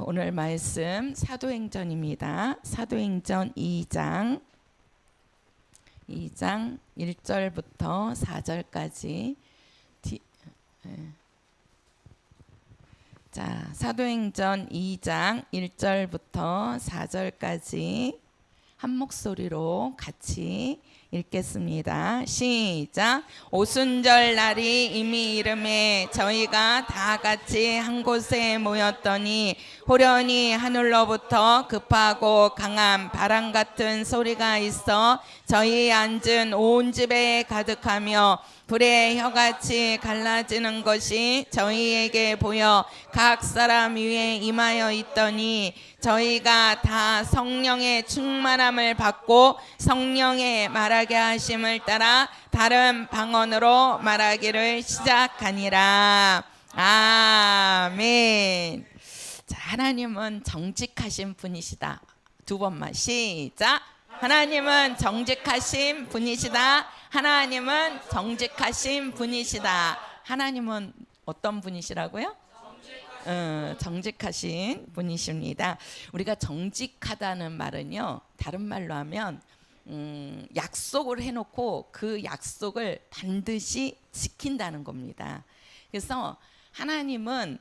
오늘 말씀 사도행전입니다. 사도행전 2장 1절부터 4절까지. 자, 사도행전 2장 1절부터 4절까지 한 목소리로 같이 읽겠습니다. 시작. 오순절 날이 이미 이름에 저희가 다 같이 한 곳에 모였더니 호련히 하늘로부터 급하고 강한 바람 같은 소리가 있어 저희 앉은 온 집에 가득하며 불의 혀같이 갈라지는 것이 저희에게 보여 각 사람 위에 임하여 있더니 저희가 다 성령의 충만함을 받고 성령의 말하게 하심을 따라 다른 방언으로 말하기를 시작하니라. 아멘. 자, 하나님은 정직하신 분이시다. 두 번만 시작. 하나님은 정직하신 분이시다. 하나님은 정직하신 분이시다. 하나님은 어떤 분이시라고요? 정직하신 분이십니다. 우리가 정직하다는 말은요, 다른 말로 하면 약속을 해놓고 그 약속을 반드시 지킨다는 겁니다. 그래서 하나님은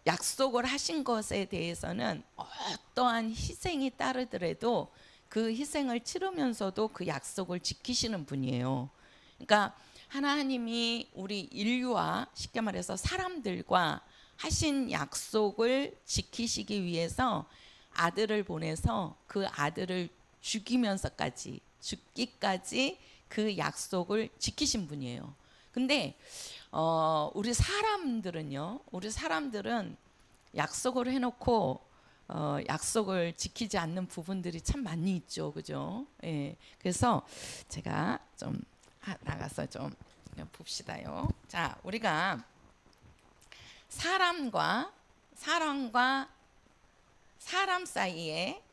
약속을 하신 것에 대해서는 어떠한 희생이 따르더라도 그 희생을 치르면서도 그 약속을 지키시는 분이에요. 그러니까 하나님이 우리 인류와 쉽게 말해서 사람들과 하신 약속을 지키시기 위해서 아들을 보내서 그 아들을 죽이면서까지 죽기까지 그 약속을 지키신 분이에요. 근데 우리 사람들은 약속을 해놓고 약속을 지키지 않는 부분들이 참 많이 있죠, 그죠? 예. 그래서 제가 좀 나가서 좀 봅시다요. 자, 우리가 사람과 사람 사이에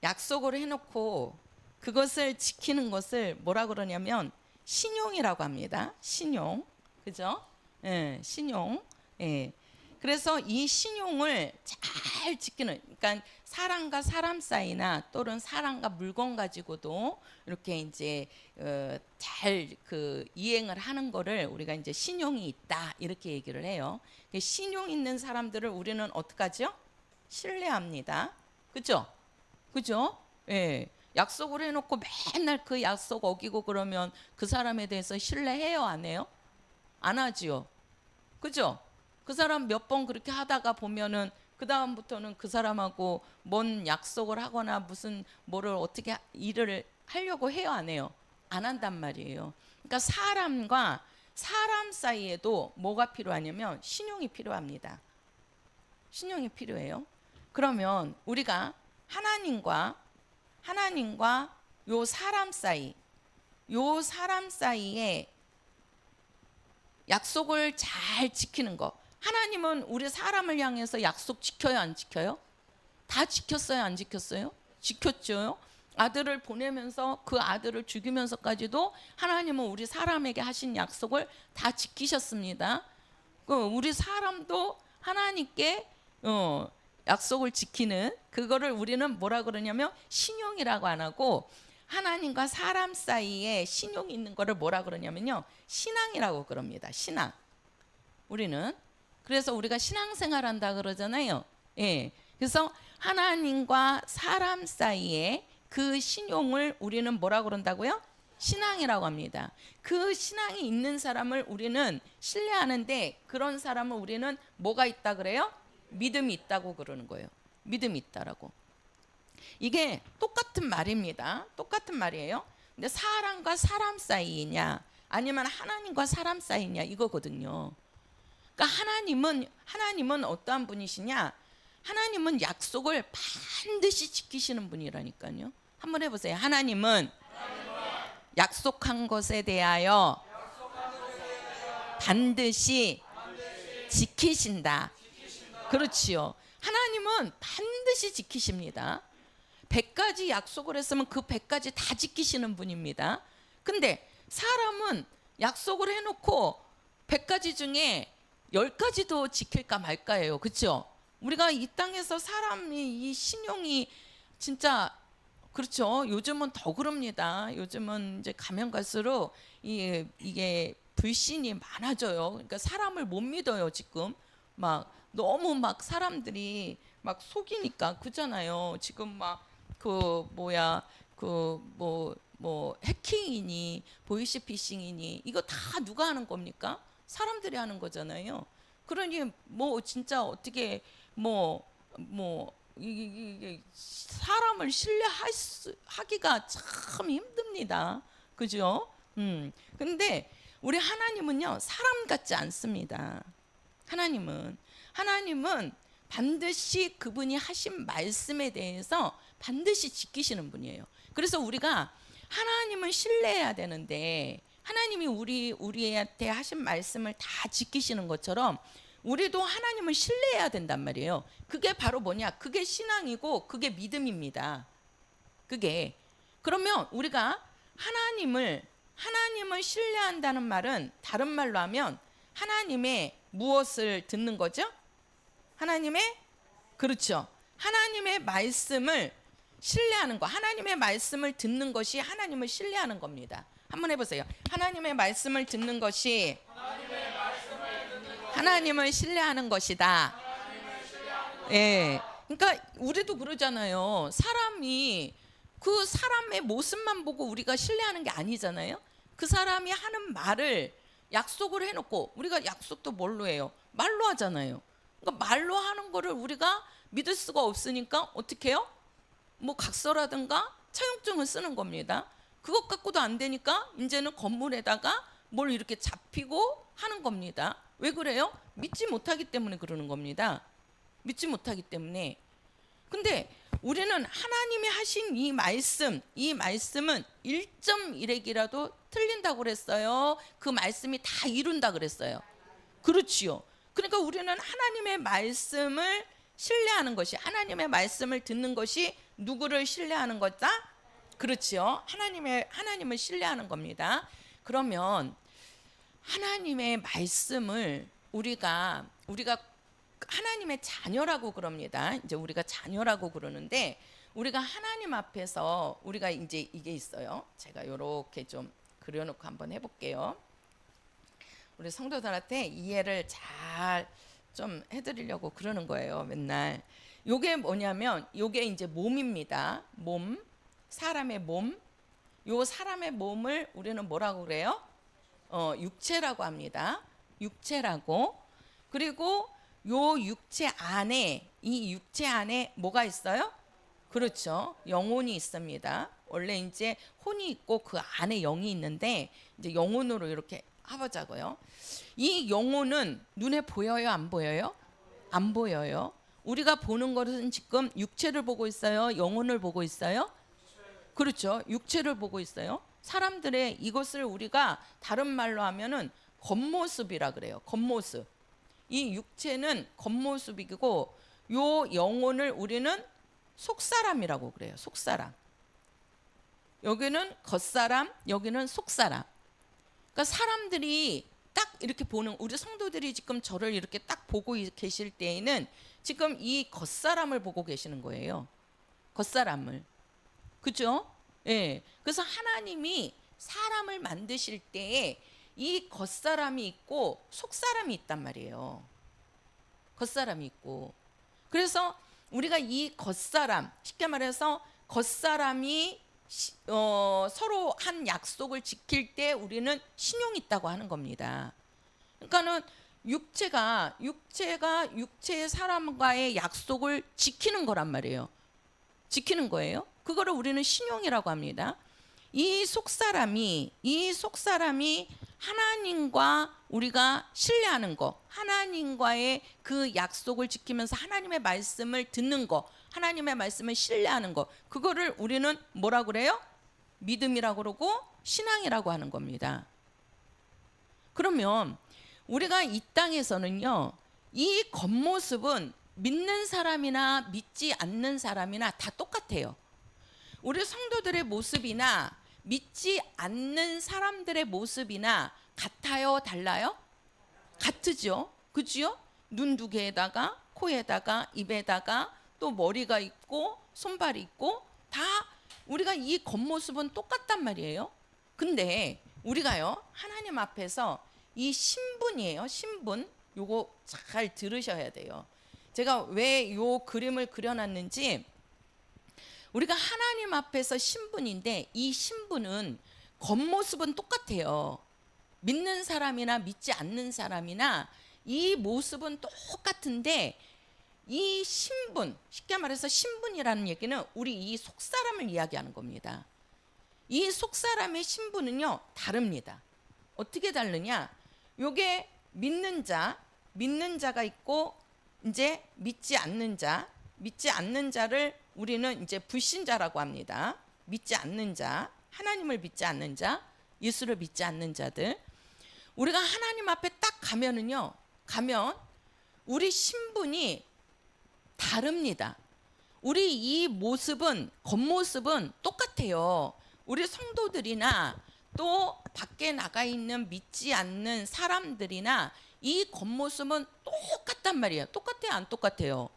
약속을 해놓고 그것을 지키는 것을 뭐라 그러냐면 신용이라고 합니다. 신용, 그죠? 예, 신용. 예. 그래서 이 신용을 잘 지키는, 그러니까 사람과 사람 사이나 또는 사람과 물건 가지고도 이렇게 이제 잘 그 이행을 하는 거를 우리가 이제 신용이 있다 이렇게 얘기를 해요. 신용 있는 사람들을 우리는 어떡하죠? 신뢰합니다. 그죠? 그죠? 예. 약속을 해놓고 맨날 그 약속 어기고 그러면 그 사람에 대해서 신뢰해요, 안 해요? 안 하지요. 그죠? 그 사람 몇 번 그렇게 하다가 보면은 그 다음부터는 그 사람하고 뭔 약속을 하거나 무슨 뭐를 어떻게 일을 하려고 해요, 안 해요? 안 한단 말이에요. 그러니까 사람과 사람 사이에도 뭐가 필요하냐면 신용이 필요합니다. 신용이 필요해요. 그러면 우리가 하나님과 요 사람 사이에 약속을 잘 지키는 거. 하나님은 우리 사람을 향해서 약속 지켜요, 안 지켜요? 다 지켰어요, 안 지켰어요? 지켰죠. 아들을 보내면서 그 아들을 죽이면서까지도 하나님은 우리 사람에게 하신 약속을 다 지키셨습니다. 우리 사람도 하나님께 약속을 지키는 그거를 우리는 뭐라 그러냐면 신용이라고 안 하고 하나님과 사람 사이에 신용이 있는 거를 뭐라 그러냐면요 신앙이라고 그럽니다. 신앙. 우리는 그래서 우리가 신앙생활 한다 그러잖아요. 예. 그래서 하나님과 사람 사이에 그 신용을 우리는 뭐라 그런다고요? 신앙이라고 합니다. 그 신앙이 있는 사람을 우리는 신뢰하는데 그런 사람은 우리는 뭐가 있다 그래요? 믿음이 있다고 그러는 거예요. 믿음이 있다라고. 이게 똑같은 말입니다. 똑같은 말이에요. 근데 사람과 사람 사이냐 아니면 하나님과 사람 사이냐 이거거든요. 그러니까 하나님은 어떠한 분이시냐? 하나님은 약속을 반드시 지키시는 분이라니까요. 한번 해보세요. 하나님은 약속한 것에 대하여 반드시 지키신다. 그렇지요. 하나님은 반드시 지키십니다. 100가지 약속을 했으면 그 100가지 다 지키시는 분입니다. 근데 사람은 약속을 해놓고 100가지 중에 10가지도 지킬까 말까예요. 그렇죠? 우리가 이 땅에서 사람이 이 신용이 진짜 그렇죠. 요즘은 더 그럽니다. 요즘은 이제 가면 갈수록 이게 불신이 많아져요. 그러니까 사람을 못 믿어요. 지금 막 너무 막 사람들이 막 속이니까 그잖아요. 지금 막 그 뭐야 그 뭐 해킹이니 보이스피싱이니 이거 다 누가 하는 겁니까? 사람들이 하는 거잖아요. 그러니 뭐 진짜 어떻게 이게 사람을 신뢰하기가 참 힘듭니다. 그죠? 근데 우리 하나님은요 사람 같지 않습니다. 하나님은 반드시 그분이 하신 말씀에 대해서 반드시 지키시는 분이에요. 그래서 우리가 하나님을 신뢰해야 되는데 하나님이 우리한테 하신 말씀을 다 지키시는 것처럼 우리도 하나님을 신뢰해야 된단 말이에요. 그게 바로 뭐냐? 그게 신앙이고 그게 믿음입니다. 그게 그러면 우리가 하나님을 신뢰한다는 말은 다른 말로 하면 하나님의 무엇을 듣는 거죠? 그렇죠. 하나님의 말씀을 신뢰하는 거. 하나님의 말씀을 듣는 것이 하나님을 신뢰하는 겁니다. 한번 해보세요. 하나님의 말씀을 듣는 것이 하나님을 신뢰하는 것이다. 예. 그러니까 우리도 그러잖아요. 사람이 그 사람의 모습만 보고 우리가 신뢰하는 게 아니잖아요. 그 사람이 하는 말을 약속을 해놓고 우리가 약속도 뭘로 해요? 말로 하잖아요. 그러니까 말로 하는 거를 우리가 믿을 수가 없으니까 어떻게 해요? 뭐 각서라든가 차용증을 쓰는 겁니다. 그것 갖고도 안 되니까 이제는 건물에다가 뭘 이렇게 잡히고 하는 겁니다. 왜 그래요? 믿지 못하기 때문에 그러는 겁니다. 믿지 못하기 때문에. 근데 우리는 하나님이 하신 이 말씀은 1.1핵이라도 틀린다고 그랬어요. 그 말씀이 다 이룬다 그랬어요. 그렇지요. 그러니까 우리는 하나님의 말씀을 신뢰하는 것이, 하나님의 말씀을 듣는 것이 누구를 신뢰하는 거다? 그렇지요. 하나님을 신뢰하는 겁니다. 그러면 하나님의 말씀을 우리가 하나님의 자녀라고 그럽니다. 이제 우리가 자녀라고 그러는데 우리가 하나님 앞에서 우리가 이제 이게 있어요. 제가 이렇게 좀 그려놓고 한번 해볼게요. 우리 성도들한테 이해를 잘 좀 해드리려고 그러는 거예요. 맨날 요게 뭐냐면 요게 이제 몸입니다. 몸, 사람의 몸. 요 사람의 몸을 우리는 뭐라고 그래요? 육체라고 합니다. 육체라고. 그리고 요 육체 안에, 이 육체 안에 뭐가 있어요? 그렇죠. 영혼이 있습니다. 원래 이제 혼이 있고 그 안에 영이 있는데 이제 영혼으로 이렇게 해보자고요. 이 영혼은 눈에 보여요? 안 보여요? 안 보여요. 우리가 보는 것은 지금 육체를 보고 있어요? 영혼을 보고 있어요? 그렇죠. 육체를 보고 있어요. 사람들의 이것을 우리가 다른 말로 하면은 겉모습이라 그래요. 겉모습. 이 육체는 겉모습이고 요 영혼을 우리는 속사람이라고 그래요. 속사람. 여기는 겉사람, 여기는 속사람. 그러니까 사람들이 딱 이렇게 보는, 우리 성도들이 지금 저를 이렇게 딱 보고 계실 때에는 지금 이 겉사람을 보고 계시는 거예요. 겉사람을. 그죠? 예. 그래서 하나님이 사람을 만드실 때에 이 겉사람이 있고 속사람이 있단 말이에요. 겉사람이 있고. 그래서 우리가 이 겉사람, 쉽게 말해서 겉사람이 서로 한 약속을 지킬 때 우리는 신용이 있다고 하는 겁니다. 그러니까는 육체가 육체의 사람과의 약속을 지키는 거란 말이에요. 지키는 거예요. 그거를 우리는 신용이라고 합니다. 이 속사람이 하나님과 우리가 신뢰하는 거, 하나님과의 그 약속을 지키면서 하나님의 말씀을 듣는 거, 하나님의 말씀을 신뢰하는 거, 그거를 우리는 뭐라고 그래요? 믿음이라고 그러고 신앙이라고 하는 겁니다. 그러면 우리가 이 땅에서는요, 이 겉모습은 믿는 사람이나 믿지 않는 사람이나 다 똑같아요. 우리 성도들의 모습이나 믿지 않는 사람들의 모습이나 같아요? 달라요? 같으죠. 그지요? 눈 두 개에다가 코에다가 입에다가 또 머리가 있고 손발이 있고 다 우리가 이 겉모습은 똑같단 말이에요. 근데 우리가요 하나님 앞에서 이 신분이에요. 신분 요거 잘 들으셔야 돼요. 제가 왜 요 그림을 그려놨는지 우리가 하나님 앞에서 신분인데 이 신분은 겉모습은 똑같아요. 믿는 사람이나 믿지 않는 사람이나 이 모습은 똑같은데 이 신분, 쉽게 말해서 신분이라는 얘기는 우리 이 속사람을 이야기하는 겁니다. 이 속사람의 신분은요 다릅니다. 어떻게 다르냐? 요게 믿는 자가 있고 이제 믿지 않는 자를 우리는 이제 불신자라고 합니다. 믿지 않는 자, 하나님을 믿지 않는 자, 예수를 믿지 않는 자들. 우리가 하나님 앞에 딱 가면 우리 신분이 다릅니다. 우리 이 모습은 겉모습은 똑같아요. 우리 성도들이나 또 밖에 나가 있는 믿지 않는 사람들이나 이 겉모습은 똑같단 말이에요. 똑같아요, 안 똑같아요?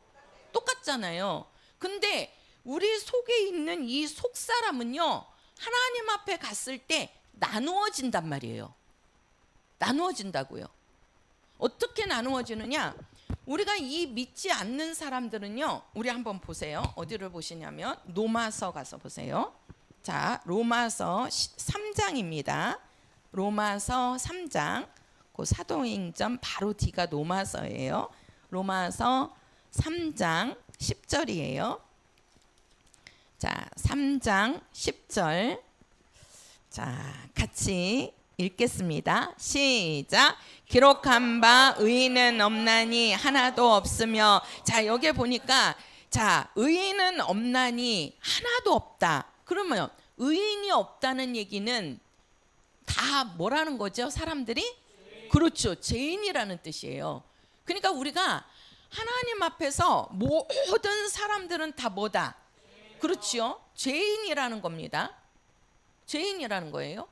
똑같잖아요. 근데 우리 속에 있는 이 속사람은요 하나님 앞에 갔을 때 나누어진단 말이에요. 나누어진다고요. 어떻게 나누어지느냐? 우리가 이 믿지 않는 사람들은요 우리 한번 보세요. 어디를 보시냐면 로마서 가서 보세요. 자, 로마서 3장입니다. 로마서 3장 그 사도행전 바로 뒤가 로마서예요. 로마서 3장 10절이에요. 자, 3장 10절. 자, 같이 읽겠습니다. 시작. 기록한 바 의인은 없나니 하나도 없으며. 자, 여기 보니까 자, 의인은 없나니 하나도 없다. 그러면 의인이 없다는 얘기는 다 뭐라는 거죠? 사람들이? 그렇죠. 죄인이라는 뜻이에요. 그러니까 우리가 하나님 앞에서 모든 사람들은 다 뭐다? 그렇죠. 죄인이라는 겁니다. 죄인이라는 거예요.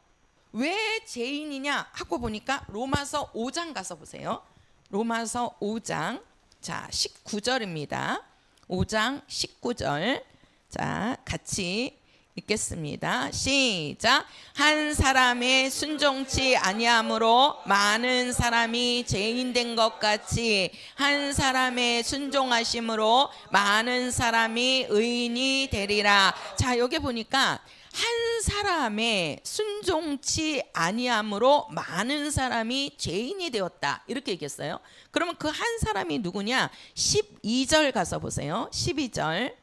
왜 죄인이냐 하고 보니까 로마서 5장 가서 보세요. 로마서 5장 자 19절입니다. 5장 19절. 자, 같이 읽겠습니다. 시작. 한 사람의 순종치 아니함으로 많은 사람이 죄인 된 것 같이 한 사람의 순종하심으로 많은 사람이 의인이 되리라. 자, 여기 보니까 한 사람의 순종치 아니함으로 많은 사람이 죄인이 되었다. 이렇게 얘기했어요. 그러면 그 한 사람이 누구냐? 12절 가서 보세요. 12절.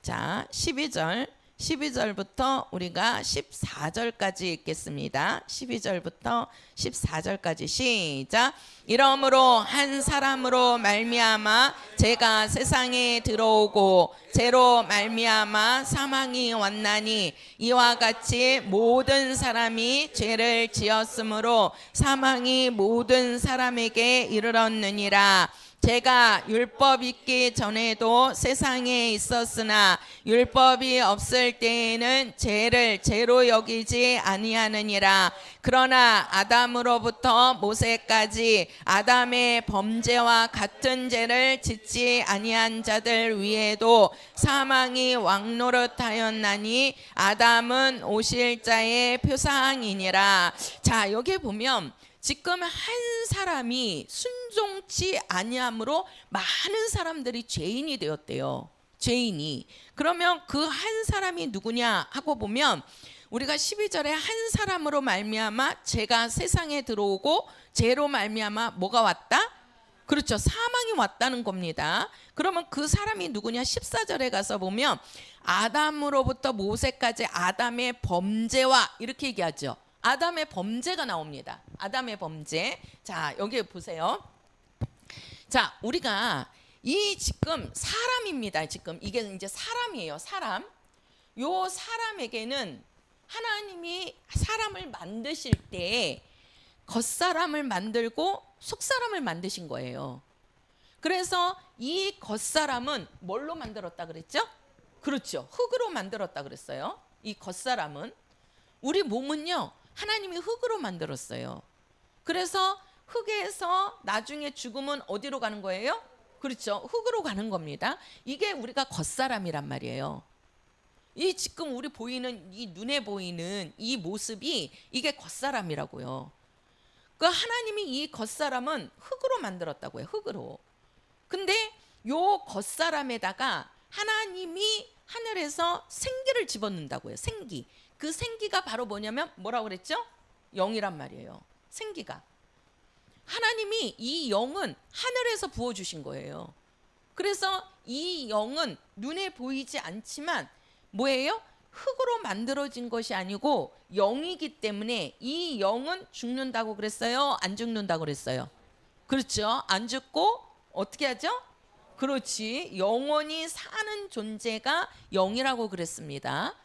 자, 12절부터 우리가 14절까지 읽겠습니다. 12절부터 14절까지 시작. 이러므로 한 사람으로 말미암아 죄가 세상에 들어오고 죄로 말미암아 사망이 왔나니 이와 같이 모든 사람이 죄를 지었으므로 사망이 모든 사람에게 이르렀느니라. 제가 율법 있기 전에도 세상에 있었으나 율법이 없을 때에는 죄를 죄로 여기지 아니하느니라. 그러나 아담으로부터 모세까지 아담의 범죄와 같은 죄를 짓지 아니한 자들 위에도 사망이 왕노릇하였나니 아담은 오실 자의 표상이니라. 자, 여기 보면 지금 한 사람이 순종치 아니함으로 많은 사람들이 죄인이 되었대요. 죄인이. 그러면 그 한 사람이 누구냐 하고 보면 우리가 12절에 한 사람으로 말미암아 죄가 세상에 들어오고 죄로 말미암아 뭐가 왔다? 그렇죠. 사망이 왔다는 겁니다. 그러면 그 사람이 누구냐? 14절에 가서 보면 아담으로부터 모세까지 아담의 범죄와 이렇게 얘기하죠. 아담의 범죄가 나옵니다. 아담의 범죄. 자, 여기 보세요. 자, 우리가 이 지금 사람입니다. 지금 이게 이제 사람이에요. 사람. 요 사람에게는 하나님이 사람을 만드실 때 겉사람을 만들고 속사람을 만드신 거예요. 그래서 이 겉사람은 뭘로 만들었다 그랬죠? 그렇죠. 흙으로 만들었다 그랬어요. 이 겉사람은. 우리 몸은요. 하나님이 흙으로 만들었어요. 그래서 흙에서 나중에 죽으면 어디로 가는 거예요? 그렇죠. 흙으로 가는 겁니다. 이게 우리가 겉사람이란 말이에요. 이 지금 우리 보이는 이 눈에 보이는 이 모습이 이게 겉사람이라고요. 그 하나님이 이 겉사람은 흙으로 만들었다고 해요. 흙으로. 근데 요 겉사람에다가 하나님이 하늘에서 생기를 집어넣는다고 해요. 생기. 그 생기가 바로 뭐냐면 뭐라고 그랬죠? 영이란 말이에요. 생기가. 하나님이 이 영은 하늘에서 부어주신 거예요. 그래서 이 영은 눈에 보이지 않지만 뭐예요? 흙으로 만들어진 것이 아니고 영이기 때문에 이 영은 죽는다고 그랬어요? 안 죽는다고 그랬어요? 그렇죠. 안 죽고 어떻게 하죠? 그렇지. 영원히 사는 존재가 영이라고 그랬습니다.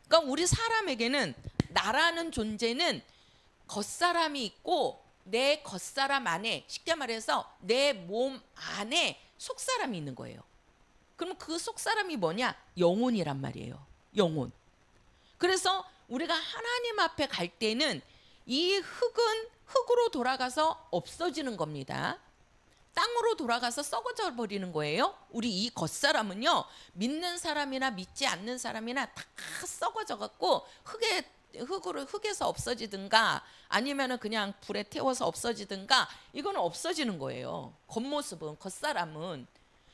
그러니까 우리 사람에게는 나라는 존재는 겉사람이 있고 내 겉사람 안에, 쉽게 말해서 내 몸 안에 속사람이 있는 거예요. 그럼 그 속사람이 뭐냐? 영혼이란 말이에요. 영혼. 그래서 우리가 하나님 앞에 갈 때는 이 흙은 흙으로 돌아가서 없어지는 겁니다. 땅으로 돌아가서 썩어져 버리는 거예요. 우리 이 겉사람은요, 믿는 사람이나 믿지 않는 사람이나 다 썩어져 갖고 흙에서 없어지든가 아니면은 그냥 불에 태워서 없어지든가, 이거는 없어지는 거예요. 겉모습은, 겉사람은.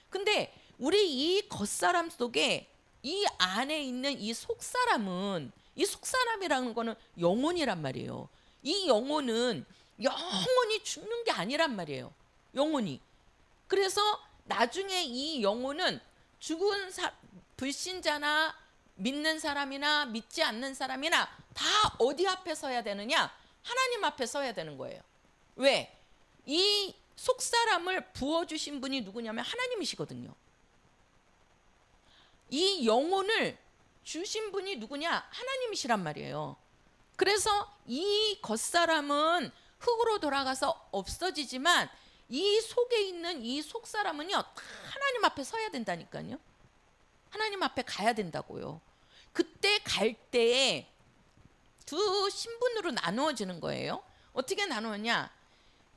근데 우리 이 겉사람 속에 이 안에 있는 이 속사람은, 이 속사람이라는 거는 영혼이란 말이에요. 이 영혼은 영원히 죽는 게 아니란 말이에요. 영혼이. 그래서 나중에 이 영혼은 죽은 불신자나 믿는 사람이나 믿지 않는 사람이나 다 어디 앞에 서야 되느냐? 하나님 앞에 서야 되는 거예요. 왜? 이 속사람을 부어주신 분이 누구냐면 하나님이시거든요. 이 영혼을 주신 분이 누구냐? 하나님이시란 말이에요. 그래서 이 겉사람은 흙으로 돌아가서 없어지지만 이 속에 있는 이 속사람은요, 다 하나님 앞에 서야 된다니까요. 하나님 앞에 가야 된다고요. 그때 갈 때에 두 신분으로 나누어지는 거예요. 어떻게 나누었냐?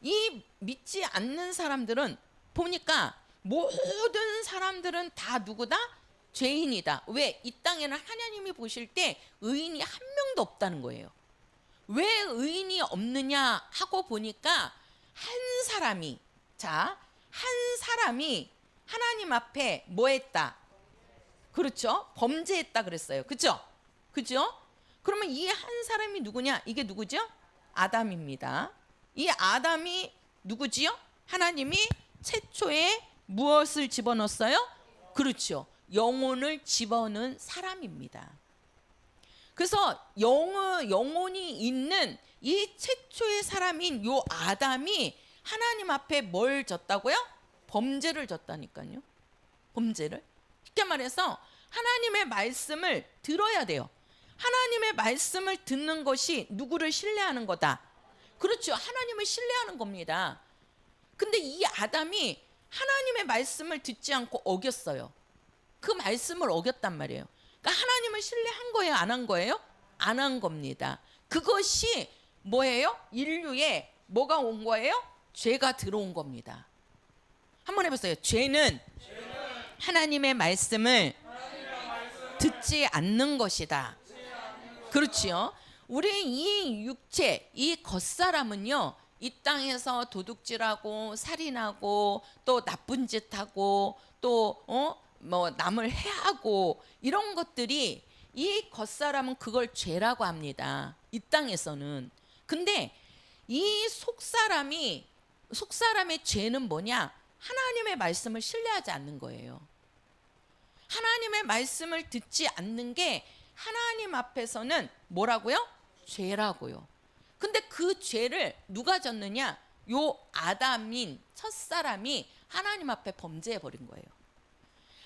이 믿지 않는 사람들은 보니까 모든 사람들은 다 누구다? 죄인이다. 왜? 이 땅에는 하나님이 보실 때 의인이 한 명도 없다는 거예요. 왜 의인이 없느냐 하고 보니까 한 사람이 하나님 앞에 뭐 했다? 그렇죠? 범죄했다 그랬어요. 그죠? 그죠? 그러면 이 한 사람이 누구냐? 이게 누구죠? 아담입니다. 이 아담이 누구지요? 하나님이 최초에 무엇을 집어넣었어요? 그렇죠. 영혼을 집어넣은 사람입니다. 그래서 영혼이 있는 이 최초의 사람인 요 아담이 하나님 앞에 뭘 졌다고요? 범죄를 졌다니까요. 범죄를. 쉽게 말해서 하나님의 말씀을 들어야 돼요. 하나님의 말씀을 듣는 것이 누구를 신뢰하는 거다? 그렇죠. 하나님을 신뢰하는 겁니다. 근데 이 아담이 하나님의 말씀을 듣지 않고 어겼어요. 그 말씀을 어겼단 말이에요. 그러니까 하나님을 신뢰한 거예요? 안 한 거예요? 안 한 겁니다. 그것이 뭐예요? 인류에 뭐가 온 거예요? 죄가 들어온 겁니다. 한번 해보세요. 죄는 하나님의 말씀을 듣지 않는 것이다. 그렇지요. 우리 이 육체, 이 겉사람은요, 이 땅에서 도둑질하고 살인하고 또 나쁜 짓하고 또 뭐 남을 해하고 이런 것들이, 이 겉사람은 그걸 죄라고 합니다. 이 땅에서는. 근데 이 속사람의 죄는 뭐냐? 하나님의 말씀을 신뢰하지 않는 거예요. 하나님의 말씀을 듣지 않는 게 하나님 앞에서는 뭐라고요? 죄라고요. 근데 그 죄를 누가 졌느냐? 요 아담인 첫사람이 하나님 앞에 범죄해 버린 거예요.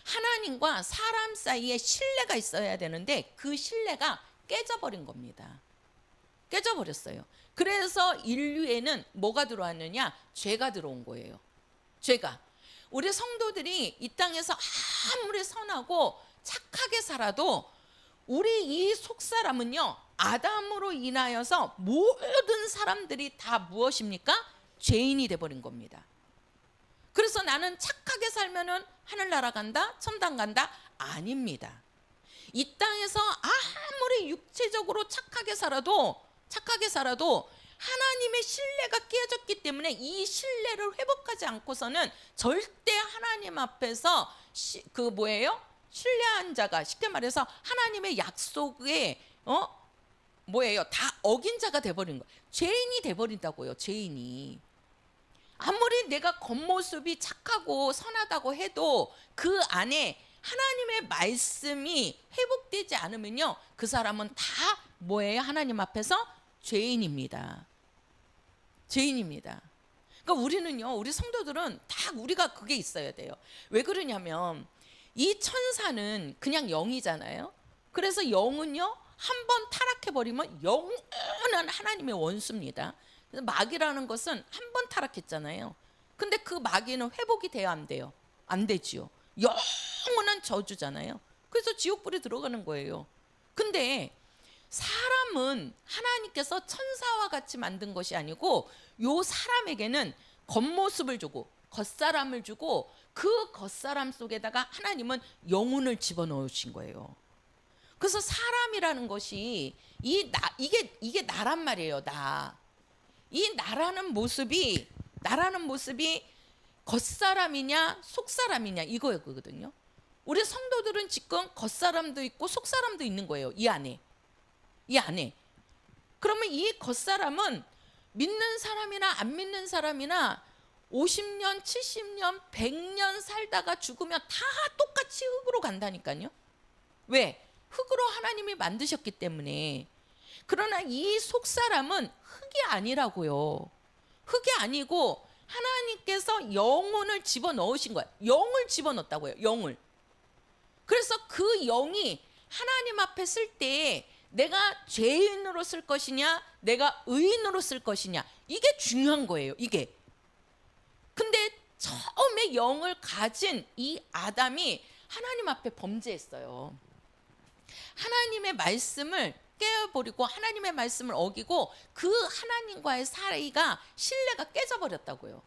하나님과 사람 사이에 신뢰가 있어야 되는데 그 신뢰가 깨져버린 겁니다. 깨져버렸어요. 그래서 인류에는 뭐가 들어왔느냐? 죄가 들어온 거예요. 죄가. 우리 성도들이 이 땅에서 아무리 선하고 착하게 살아도 우리 이 속사람은요, 아담으로 인하여서 모든 사람들이 다 무엇입니까? 죄인이 돼버린 겁니다. 그래서 나는 착하게 살면은 하늘나라 간다, 천당 간다? 아닙니다. 이 땅에서 아무리 육체적으로 착하게 살아도 하나님의 신뢰가 깨졌기 때문에 이 신뢰를 회복하지 않고서는 절대 하나님 앞에서 신뢰한 자가, 쉽게 말해서 하나님의 약속에 다 어긴 자가 돼버린 거예요. 죄인이 돼버린다고요. 죄인이. 아무리 내가 겉모습이 착하고 선하다고 해도 그 안에 하나님의 말씀이 회복되지 않으면요, 그 사람은 다 하나님 앞에서 죄인입니다. 죄인입니다. 그러니까 우리 성도들은 다 우리가 그게 있어야 돼요. 왜 그러냐면 이 천사는 그냥 영이잖아요. 그래서 영은요, 한 번 타락해버리면 영원한 하나님의 원수입니다. 그래서 마귀라는 것은 한 번 타락했잖아요. 근데 그 마귀는 회복이 돼야 안 돼요? 안 되지요. 영원한 저주잖아요. 그래서 지옥불에 들어가는 거예요. 근데 사람은 하나님께서 천사와 같이 만든 것이 아니고 요 사람에게는 겉모습을 주고 겉사람을 주고 그 겉사람 속에다가 하나님은 영혼을 집어넣으신 거예요. 그래서 사람이라는 것이 이게 나란 말이에요. 이 나라는 모습이 겉사람이냐 속사람이냐 이거거든요. 우리 성도들은 지금 겉사람도 있고 속사람도 있는 거예요. 이 안에. 그러면 이 겉사람은 믿는 사람이나 안 믿는 사람이나 50년, 70년, 100년 살다가 죽으면 다 똑같이 흙으로 간다니까요. 왜? 흙으로 하나님이 만드셨기 때문에. 그러나 이 속사람은 흙이 아니라고요. 흙이 아니고 하나님께서 영혼을 집어넣으신 거야. 영을 집어넣었다고요. 영을. 그래서 그 영이 하나님 앞에 쓸 때 내가 죄인으로 쓸 것이냐, 내가 의인으로 쓸 것이냐, 이게 중요한 거예요. 이게. 근데 처음에 영을 가진 이 아담이 하나님 앞에 범죄했어요. 하나님의 말씀을 깨어버리고 하나님의 말씀을 어기고 그 하나님과의 사이가 신뢰가 깨져버렸다고요.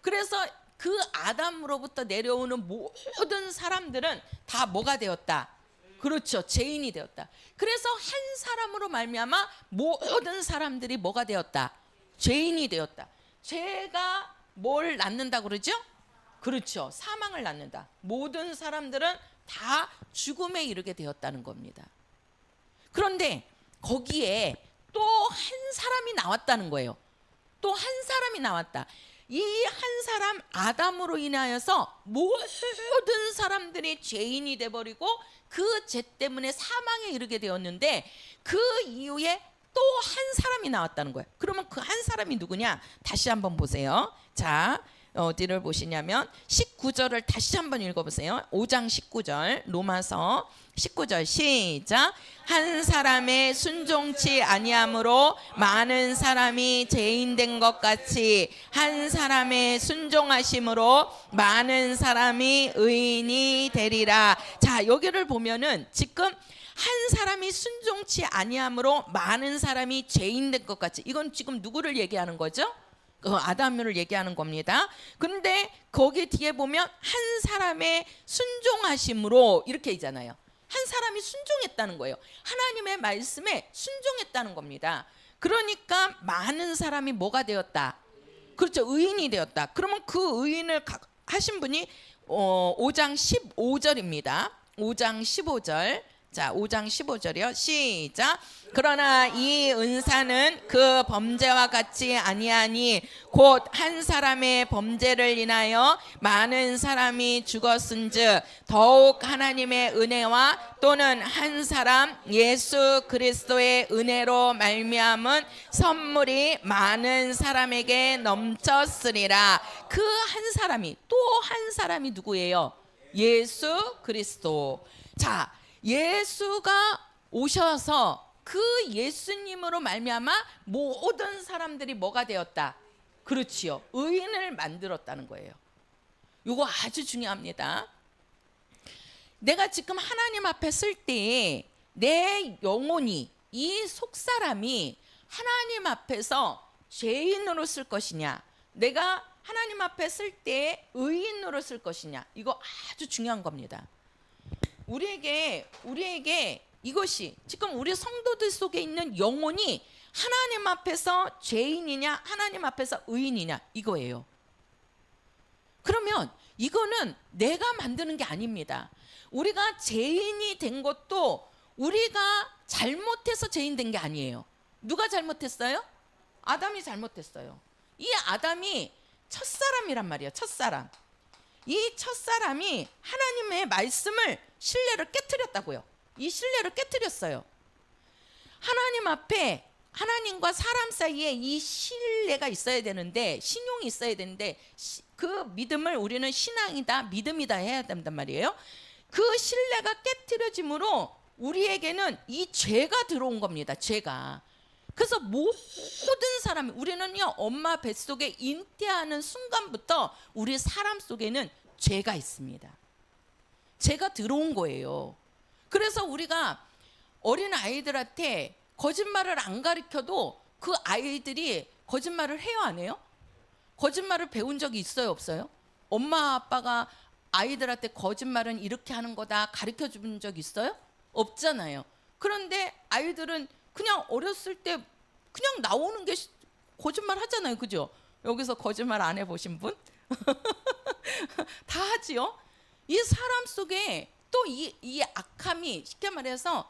그래서 그 아담으로부터 내려오는 모든 사람들은 다 뭐가 되었다? 그렇죠. 죄인이 되었다. 그래서 한 사람으로 말미암아 모든 사람들이 뭐가 되었다? 죄인이 되었다. 죄가 뭘 낳는다 그러죠? 그렇죠. 사망을 낳는다. 모든 사람들은 다 죽음에 이르게 되었다는 겁니다. 그런데 거기에 또 한 사람이 나왔다는 거예요. 또 한 사람이 나왔다. 이 한 사람 아담으로 인하여서 모든 사람들이 죄인이 돼버리고 그 죄 때문에 사망에 이르게 되었는데 그 이후에 또 한 사람이 나왔다는 거예요. 그러면 그 한 사람이 누구냐? 다시 한번 보세요. 자, 어디를 보시냐면 19절을 다시 한번 읽어보세요. 5장 19절 로마서 19절 시작. 한 사람의 순종치 아니함으로 많은 사람이 죄인된 것 같이 한 사람의 순종하심으로 많은 사람이 의인이 되리라. 자, 여기를 보면은 지금 한 사람이 순종치 아니함으로 많은 사람이 죄인된 것 같이, 이건 지금 누구를 얘기하는 거죠? 아담을 얘기하는 겁니다. 근데 거기 뒤에 보면 한 사람의 순종하심으로 이렇게 있잖아요. 한 사람이 순종했다는 거예요. 하나님의 말씀에 순종했다는 겁니다. 그러니까 많은 사람이 뭐가 되었다? 그렇죠. 의인이 되었다. 그러면 그 의인을 하신 분이 5장 15절입니다. 5장 15절. 자, 5장 15절이요. 시작. 그러나 이 은사는 그 범죄와 같이 아니하니 곧 한 사람의 범죄를 인하여 많은 사람이 죽었은즉 더욱 하나님의 은혜와 또는 한 사람 예수 그리스도의 은혜로 말미암은 선물이 많은 사람에게 넘쳤으리라. 그 한 사람이, 또 한 사람이 누구예요? 예수 그리스도. 자, 예수가 오셔서 그 예수님으로 말미암아 모든 사람들이 뭐가 되었다? 그렇지요. 의인을 만들었다는 거예요. 이거 아주 중요합니다. 내가 지금 하나님 앞에 쓸 때 내 영혼이, 이 속사람이 하나님 앞에서 죄인으로 쓸 것이냐, 내가 하나님 앞에 쓸 때 의인으로 쓸 것이냐, 이거 아주 중요한 겁니다. 우리에게 이것이 지금 우리 성도들 속에 있는 영혼이 하나님 앞에서 죄인이냐 하나님 앞에서 의인이냐 이거예요. 그러면 이거는 내가 만드는 게 아닙니다. 우리가 죄인이 된 것도 우리가 잘못해서 죄인 된 게 아니에요. 누가 잘못했어요? 아담이 잘못했어요. 이 아담이 첫사람이란 말이에요. 첫사람. 이 첫사람이 하나님의 말씀을, 신뢰를 깨트렸다고요. 이 신뢰를 깨트렸어요. 하나님 앞에, 하나님과 사람 사이에 이 신뢰가 있어야 되는데, 신용이 있어야 되는데, 그 믿음을 우리는 신앙이다, 믿음이다 해야 된단 말이에요. 그 신뢰가 깨트려짐으로 우리에게는 이 죄가 들어온 겁니다. 죄가. 그래서 모든 사람, 우리는요, 엄마 뱃속에 잉태하는 순간부터 우리 사람 속에는 죄가 있습니다. 죄가 들어온 거예요. 그래서 우리가 어린 아이들한테 거짓말을 안 가르쳐도 그 아이들이 거짓말을 해요, 안 해요? 거짓말을 배운 적이 있어요, 없어요? 엄마 아빠가 아이들한테 거짓말은 이렇게 하는 거다 가르쳐 준 적 있어요? 없잖아요. 그런데 아이들은 그냥 어렸을 때 그냥 나오는 게 거짓말 하잖아요, 그죠? 여기서 거짓말 안 해보신 분? 다 하지요. 이 사람 속에 또 이 악함이, 쉽게 말해서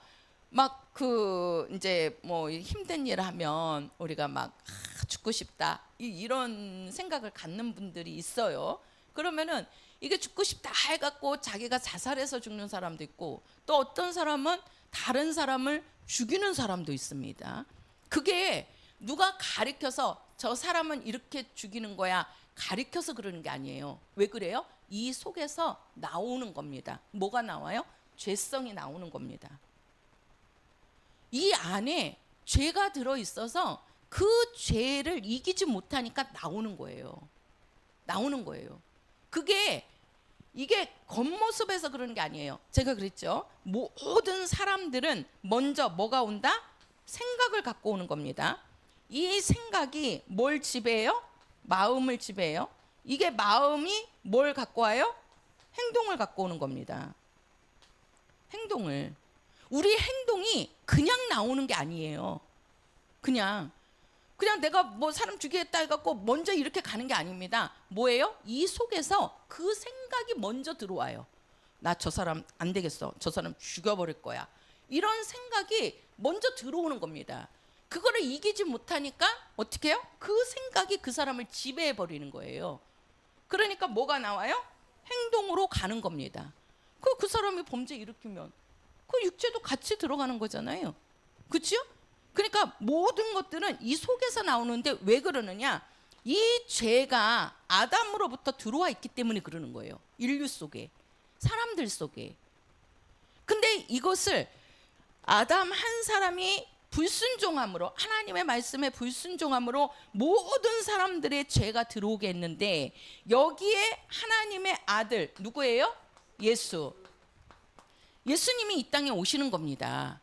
막 그 이제 뭐 힘든 일을 하면 우리가 막 죽고 싶다 이런 생각을 갖는 분들이 있어요. 그러면은 이게 죽고 싶다 해갖고 자기가 자살해서 죽는 사람도 있고, 또 어떤 사람은 다른 사람을 죽이는 사람도 있습니다. 그게 누가 가르쳐서 저 사람은 이렇게 죽이는 거야 가르쳐서 그러는 게 아니에요. 왜 그래요? 이 속에서 나오는 겁니다. 뭐가 나와요? 죄성이 나오는 겁니다. 이 안에 죄가 들어있어서 그 죄를 이기지 못하니까 나오는 거예요. 나오는 거예요. 이게 겉모습에서 그러는 게 아니에요. 제가 그랬죠. 모든 사람들은 먼저 뭐가 온다? 생각을 갖고 오는 겁니다. 이 생각이 뭘 지배해요? 마음을 지배해요. 이게 마음이 뭘 갖고 와요? 행동을 갖고 오는 겁니다. 행동을. 우리 행동이 그냥 나오는 게 아니에요. 그냥 내가 뭐 사람 죽이겠다 해갖고 먼저 이렇게 가는 게 아닙니다. 뭐예요? 이 속에서 그 생각이 먼저 들어와요. 나 저 사람 안 되겠어. 저 사람 죽여버릴 거야. 이런 생각이 먼저 들어오는 겁니다. 그거를 이기지 못하니까 어떻게 해요? 그 생각이 그 사람을 지배해버리는 거예요. 그러니까 뭐가 나와요? 행동으로 가는 겁니다. 그 사람이 범죄 일으키면 그 육체도 같이 들어가는 거잖아요. 그렇죠? 그러니까 모든 것들은 이 속에서 나오는데 왜 그러느냐? 이 죄가 아담으로부터 들어와 있기 때문에 그러는 거예요. 인류 속에, 사람들 속에. 근데 이것을 아담 한 사람이 불순종함으로, 하나님의 말씀에 불순종함으로 모든 사람들의 죄가 들어오게 했는데, 여기에 하나님의 아들 누구예요? 예수님이 이 땅에 오시는 겁니다.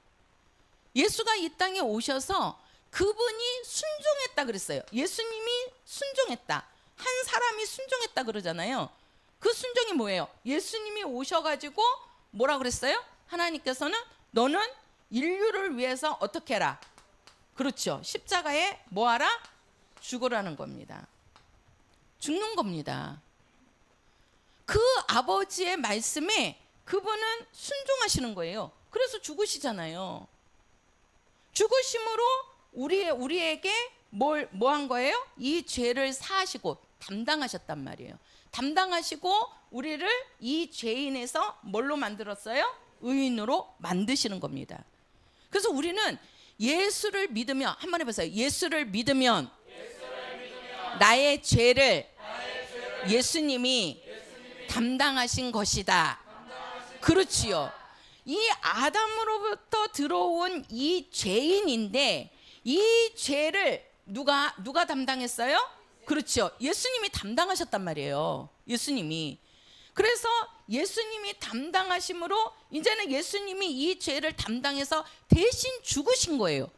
예수가 이 땅에 오셔서 그분이 순종했다 그랬어요. 예수님이 순종했다. 한 사람이 순종했다 그러잖아요. 그 순종이 뭐예요? 예수님이 오셔가지고 뭐라 그랬어요? 하나님께서는 너는 인류를 위해서 어떻게 해라? 그렇죠. 십자가에 뭐하라? 죽으라는 겁니다. 죽는 겁니다. 그 아버지의 말씀에 그분은 순종하시는 거예요. 그래서 죽으시잖아요. 죽으심으로 우리에게 뭐 한 거예요? 이 죄를 사하시고 담당하셨단 말이에요. 담당하시고 우리를 이 죄인에서 뭘로 만들었어요? 의인으로 만드시는 겁니다. 그래서 우리는 예수를 믿으면, 한번 해보세요. 예수를 믿으면 나의 죄를 예수님이 담당하신 것이다. 그렇지요. 이 아담으로부터 들어온 이 죄인인데, 이 죄를 누가 담당했어요? 그렇죠. 예수님이 담당하셨단 말이에요. 예수님이. 그래서 예수님이 담당하심으로 이제는 예수님이 이 죄를 담당해서 대신 죽으신 거예요.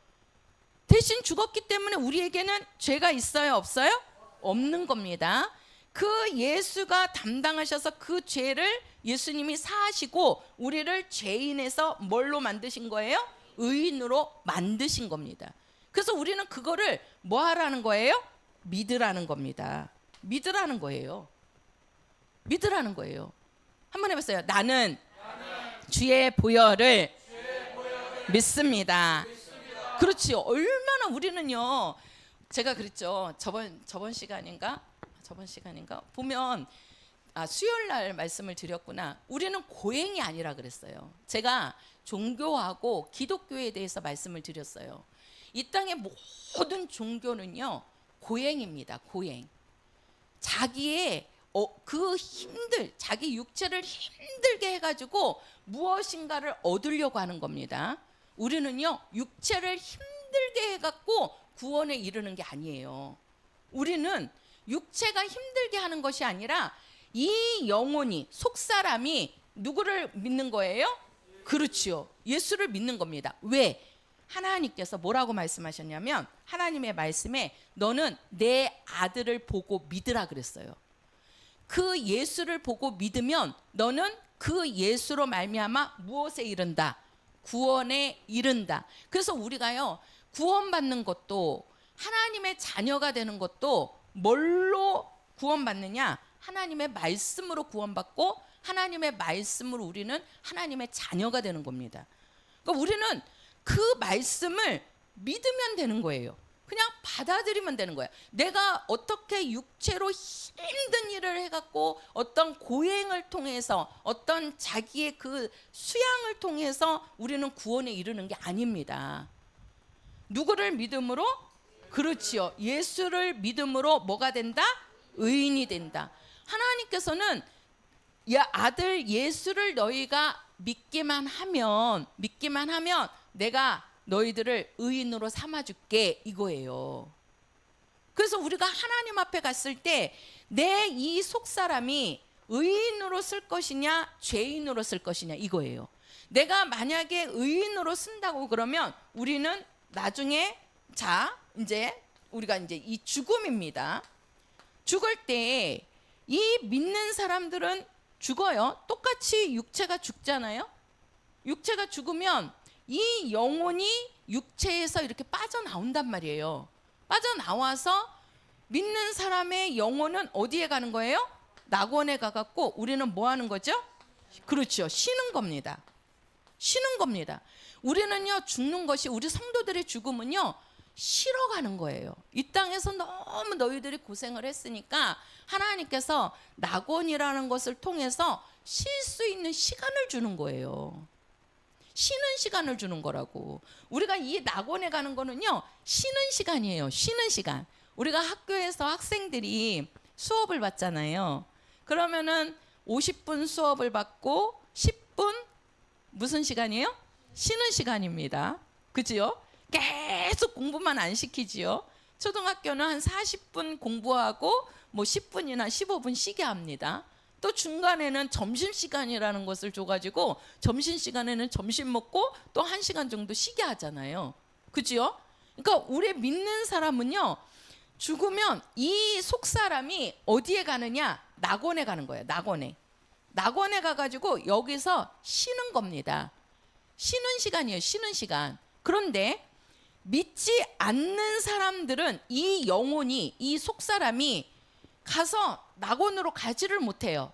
대신 죽었기 때문에 우리에게는 죄가 있어요, 없어요? 없는 겁니다. 그 예수가 담당하셔서 그 죄를 예수님이 사하시고 우리를 죄인에서 뭘로 만드신 거예요? 의인으로 만드신 겁니다. 그래서 우리는 그거를 뭐 하라는 거예요? 믿으라는 겁니다. 믿으라는 거예요. 믿으라는 거예요. 한번 해봤어요. 나는 주의 보혈을 믿습니다. 그렇지요. 얼마나 우리는요. 제가 그랬죠. 저번 시간인가 보면 수요일 날 말씀을 드렸구나. 우리는 고행이 아니라 그랬어요. 제가 종교하고 기독교에 대해서 말씀을 드렸어요. 이 땅의 모든 종교는요 고행입니다. 고행. 자기의 자기 육체를 힘들게 해가지고 무엇인가를 얻으려고 하는 겁니다. 우리는요 육체를 힘들게 해갖고 구원에 이르는 게 아니에요. 우리는 육체가 힘들게 하는 것이 아니라 이 영혼이 속사람이 누구를 믿는 거예요? 그렇지요. 예수를 믿는 겁니다. 왜? 하나님께서 뭐라고 말씀하셨냐면 하나님의 말씀에 너는 내 아들을 보고 믿으라 그랬어요. 그 예수를 보고 믿으면 너는 그 예수로 말미암아 무엇에 이른다? 구원에 이른다. 그래서 우리가요 구원받는 것도 하나님의 자녀가 되는 것도 뭘로 구원받느냐? 하나님의 말씀으로 구원받고 하나님의 말씀으로 우리는 하나님의 자녀가 되는 겁니다. 그러니까 우리는 그 말씀을 믿으면 되는 거예요. 그냥 받아들이면 되는 거예요. 내가 어떻게 육체로 힘든 일을 해갖고 어떤 고행을 통해서 어떤 자기의 그 수양을 통해서 우리는 구원에 이르는 게 아닙니다. 누구를 믿음으로? 그렇지요. 예수를 믿음으로 뭐가 된다? 의인이 된다. 하나님께서는 아들 예수를 너희가 믿기만 하면 내가 너희들을 의인으로 삼아줄게 이거예요. 그래서 우리가 하나님 앞에 갔을 때 내 이 속사람이 의인으로 쓸 것이냐 죄인으로 쓸 것이냐 이거예요. 내가 만약에 의인으로 쓴다고 그러면 우리는 나중에 이제 우리가 이제 이 죽음입니다. 죽을 때 이 믿는 사람들은 죽어요. 똑같이 육체가 죽잖아요. 육체가 죽으면 이 영혼이 육체에서 이렇게 빠져나온단 말이에요. 빠져나와서 믿는 사람의 영혼은 어디에 가는 거예요? 낙원에 가갖고 우리는 뭐 하는 거죠? 그렇죠. 쉬는 겁니다. 쉬는 겁니다. 우리는요 죽는 것이 우리 성도들의 죽음은요 쉬러 가는 거예요. 이 땅에서 너무 너희들이 고생을 했으니까 하나님께서 낙원이라는 것을 통해서 쉴 수 있는 시간을 주는 거예요. 쉬는 시간을 주는 거라고. 우리가 이 낙원에 가는 거는요 쉬는 시간이에요. 쉬는 시간. 우리가 학교에서 학생들이 수업을 받잖아요. 그러면은 50분 수업을 받고 10분 무슨 시간이에요? 쉬는 시간입니다. 그지요? 계속 공부만 안 시키지요. 초등학교는 한 40분 공부하고 뭐 10분이나 15분 쉬게 합니다. 또 중간에는 점심시간이라는 것을 줘가지고 점심시간에는 점심 먹고 또 1시간 정도 쉬게 하잖아요. 그죠? 그러니까 우리 믿는 사람은요 죽으면 이 속사람이 어디에 가느냐? 낙원에 가는 거예요. 낙원에 가가지고 여기서 쉬는 겁니다. 쉬는 시간이에요. 쉬는 시간. 그런데 믿지 않는 사람들은 이 영혼이 이 속사람이 가서 낙원으로 가지를 못해요.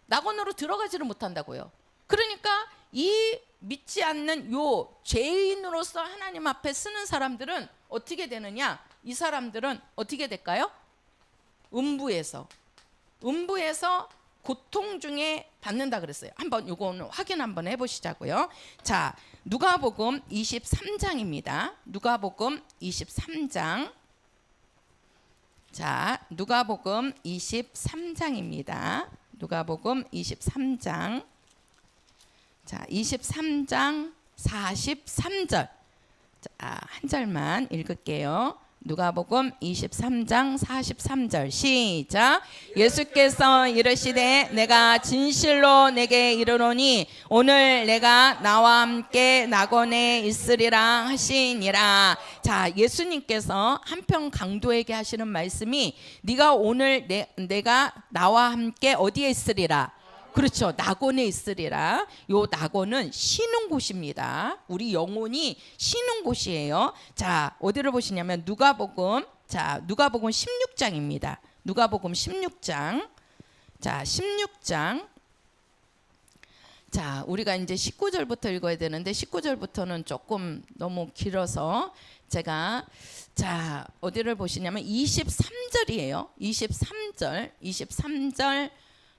낙원으로 들어가지를 못한다고요. 그러니까 이 믿지 않는 요 죄인으로서 하나님 앞에 쓰는 사람들은 어떻게 되느냐? 이 사람들은 어떻게 될까요? 음부에서 고통 중에 받는다 그랬어요. 한번 요거는 확인 한번 해보시자고요. 자, 누가복음 23장입니다. 누가복음 23장. 자, 누가복음 23장입니다. 누가복음 23장. 자, 23장 43절. 자, 한 절만 읽을게요. 누가복음 23장 43절 시작. 예수께서 이르시되 내가 진실로 내게 이르노니 오늘 내가 나와 함께 낙원에 있으리라 하시니라. 자, 예수님께서 한편 강도에게 하시는 말씀이 네가 오늘 내가 나와 함께 어디에 있으리라. 그렇죠. 낙원에 있으리라. 요 낙원은 쉬는 곳입니다. 우리 영혼이 쉬는 곳이에요. 자, 어디를 보시냐면 누가복음 16장입니다. 누가복음 16장. 자, 16장. 자, 우리가 이제 19절부터 읽어야 되는데 19절부터는 조금 너무 길어서 제가 자, 어디를 보시냐면 23절이에요. 23절.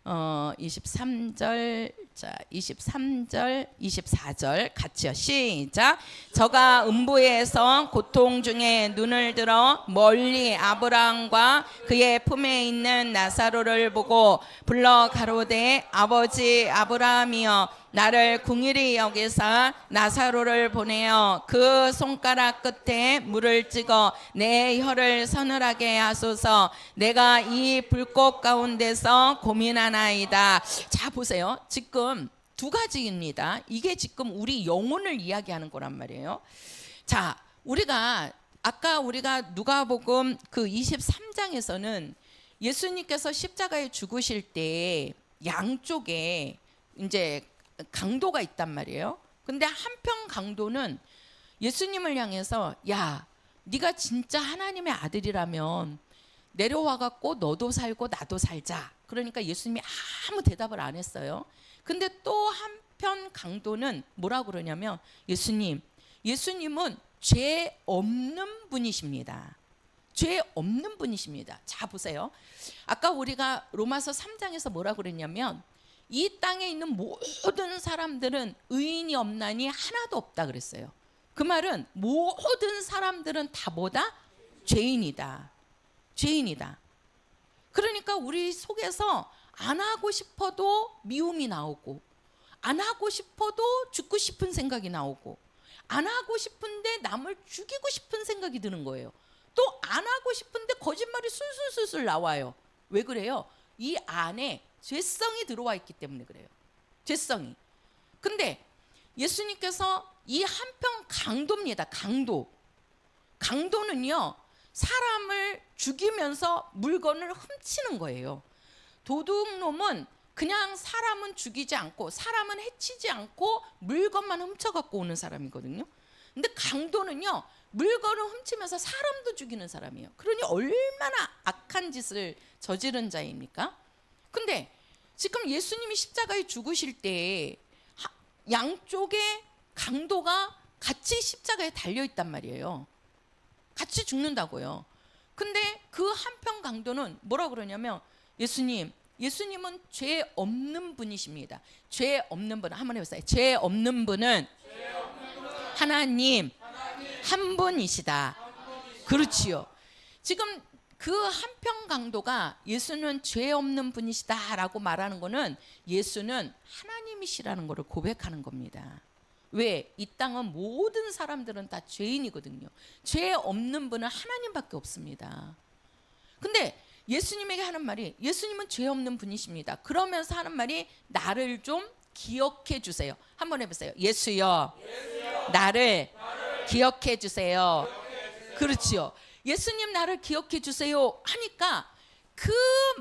23절, 자, 23절, 24절 같이요. 시작. 저가 음부에서 고통 중에 눈을 들어 멀리 아브라함과 그의 품에 있는 나사로를 보고 불러 가로되 아버지 아브라함이여 나를 궁일이 여기사 나사로를 보내어 그 손가락 끝에 물을 찍어 내 혀를 서늘하게 하소서. 내가 이 불꽃 가운데서 고민하나이다. 자, 보세요. 지금 두 가지입니다. 이게 지금 우리 영혼을 이야기하는 거란 말이에요. 자, 아까 우리가 누가복음 그 23장에서는 예수님께서 십자가에 죽으실 때 양쪽에 이제 강도가 있단 말이에요. 근데 한편 강도는 예수님을 향해서 야, 네가 진짜 하나님의 아들이라면 내려와 갖고 너도 살고 나도 살자. 그러니까 예수님이 아무 대답을 안 했어요. 근데 또 한편 강도는 뭐라 그러냐면 예수님은 죄 없는 분이십니다. 죄 없는 분이십니다. 자, 보세요. 아까 우리가 로마서 3장에서 뭐라 그랬냐면 이 땅에 있는 모든 사람들은 의인이 없나니 하나도 없다 그랬어요. 그 말은 모든 사람들은 다 뭐다? 죄인이다. 죄인이다. 그러니까 우리 속에서 안 하고 싶어도 미움이 나오고, 안 하고 싶어도 죽고 싶은 생각이 나오고, 안 하고 싶은데 남을 죽이고 싶은 생각이 드는 거예요. 또 안 하고 싶은데 거짓말이 술술술술 나와요. 왜 그래요? 이 안에 죄성이 들어와 있기 때문에 그래요. 죄성이. 근데 예수님께서 이 한편 강도입니다. 강도는요, 사람을 죽이면서 물건을 훔치는 거예요. 도둑놈은 그냥 사람은 죽이지 않고 사람은 해치지 않고 물건만 훔쳐갖고 오는 사람이거든요. 근데 강도는요, 물건을 훔치면서 사람도 죽이는 사람이에요. 그러니 얼마나 악한 짓을 저지른 자입니까? 근데 지금 예수님이 십자가에 죽으실 때 양쪽에 강도가 같이 십자가에 달려있단 말이에요. 같이 죽는다고요. 근데 그 한편 강도는 뭐라 그러냐면 예수님은 죄 없는 분이십니다. 죄 없는 분 한번 해보세요. 죄 없는 분은 하나님 한 분이시다. 그렇지요. 지금 그 한편 강도가 예수는 죄 없는 분이시다라고 말하는 거는 예수는 하나님이시라는 것을 고백하는 겁니다. 왜? 이 땅은 모든 사람들은 다 죄인이거든요. 죄 없는 분은 하나님밖에 없습니다. 근데 예수님에게 하는 말이 예수님은 죄 없는 분이십니다. 그러면서 하는 말이 나를 좀 기억해 주세요. 한번 해보세요. 예수여, 나를 기억해 주세요. 그렇지요. 예수님 나를 기억해 주세요 하니까 그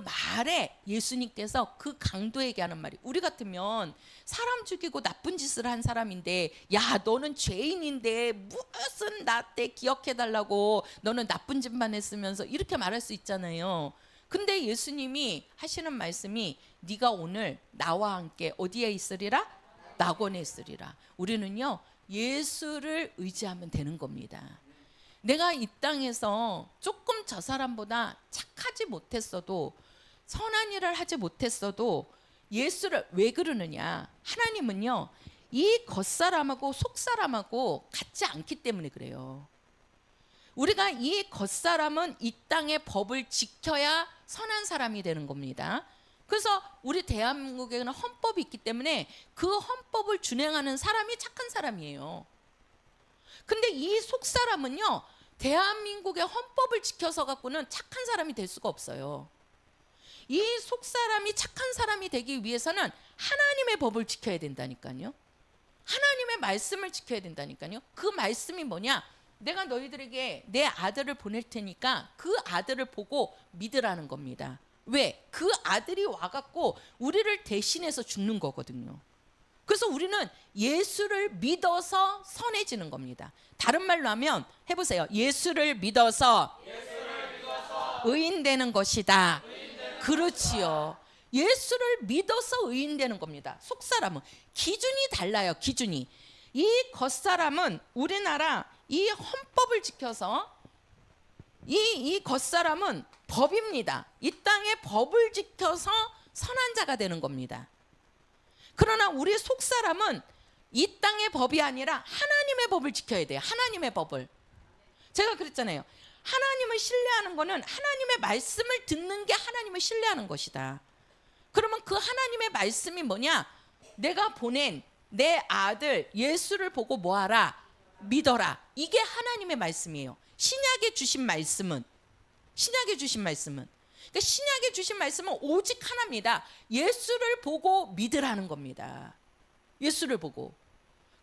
말에 예수님께서 그 강도에게 하는 말이, 우리 같으면 사람 죽이고 나쁜 짓을 한 사람인데 야, 너는 죄인인데 무슨 나 때 기억해 달라고, 너는 나쁜 짓만 했으면서 이렇게 말할 수 있잖아요. 근데 예수님이 하시는 말씀이 네가 오늘 나와 함께 어디에 있으리라? 낙원에 있으리라. 우리는요, 예수를 의지하면 되는 겁니다. 내가 이 땅에서 조금 저 사람보다 착하지 못했어도, 선한 일을 하지 못했어도 예수를 왜 그러느냐? 하나님은요, 이 겉사람하고 속사람하고 같지 않기 때문에 그래요. 우리가 이 겉사람은 이 땅의 법을 지켜야 선한 사람이 되는 겁니다. 그래서 우리 대한민국에는 헌법이 있기 때문에 그 헌법을 준행하는 사람이 착한 사람이에요. 근데 이 속사람은요, 대한민국의 헌법을 지켜서 갖고는 착한 사람이 될 수가 없어요. 이 속사람이 착한 사람이 되기 위해서는 하나님의 법을 지켜야 된다니까요. 하나님의 말씀을 지켜야 된다니까요. 그 말씀이 뭐냐? 내가 너희들에게 내 아들을 보낼 테니까 그 아들을 보고 믿으라는 겁니다. 왜? 그 아들이 와갖고 우리를 대신해서 죽는 거거든요. 그래서 우리는 예수를 믿어서 선해지는 겁니다. 다른 말로 하면 해보세요. 예수를 믿어서 의인되는 것이다. 그렇지요. 예수를 믿어서 의인되는 겁니다. 속사람은 기준이 달라요. 기준이. 이 겉사람은 우리나라 이 헌법을 지켜서 이 겉사람은 법입니다. 이 땅의 법을 지켜서 선한 자가 되는 겁니다. 그러나 우리 속사람은 이 땅의 법이 아니라 하나님의 법을 지켜야 돼요. 하나님의 법을. 제가 그랬잖아요. 하나님을 신뢰하는 거는 하나님의 말씀을 듣는 게 하나님을 신뢰하는 것이다. 그러면 그 하나님의 말씀이 뭐냐? 내가 보낸 내 아들 예수를 보고 뭐하라? 믿어라. 이게 하나님의 말씀이에요. 신약에 주신 말씀은 그러니까 신약에 주신 말씀은 오직 하나입니다. 예수를 보고 믿으라는 겁니다. 예수를 보고.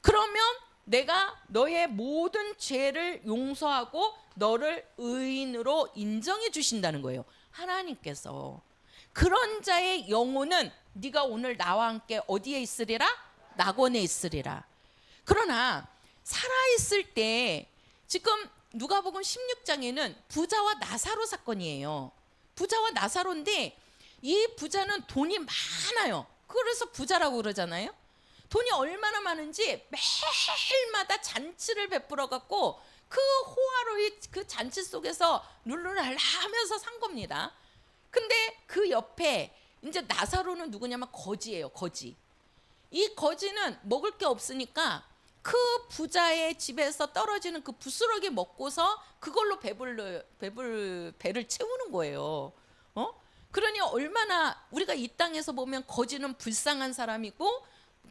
그러면 내가 너의 모든 죄를 용서하고 너를 의인으로 인정해 주신다는 거예요. 하나님께서. 그런 자의 영혼은 네가 오늘 나와 함께 어디에 있으리라? 낙원에 있으리라. 그러나 살아있을 때 지금 누가복음 16장에는 부자와 나사로 사건이에요. 부자와 나사로인데 이 부자는 돈이 많아요. 그래서 부자라고 그러잖아요. 돈이 얼마나 많은지 매일마다 잔치를 베풀어 갖고 그 호화로이 그 잔치 속에서 룰루랄라 하면서 산 겁니다. 근데 그 옆에 이제 나사로는 누구냐면 거지예요. 거지. 이 거지는 먹을 게 없으니까 그 부자의 집에서 떨어지는 그 부스러기 먹고서 그걸로 배를 채우는 거예요. 그러니 얼마나 우리가 이 땅에서 보면 거지는 불쌍한 사람이고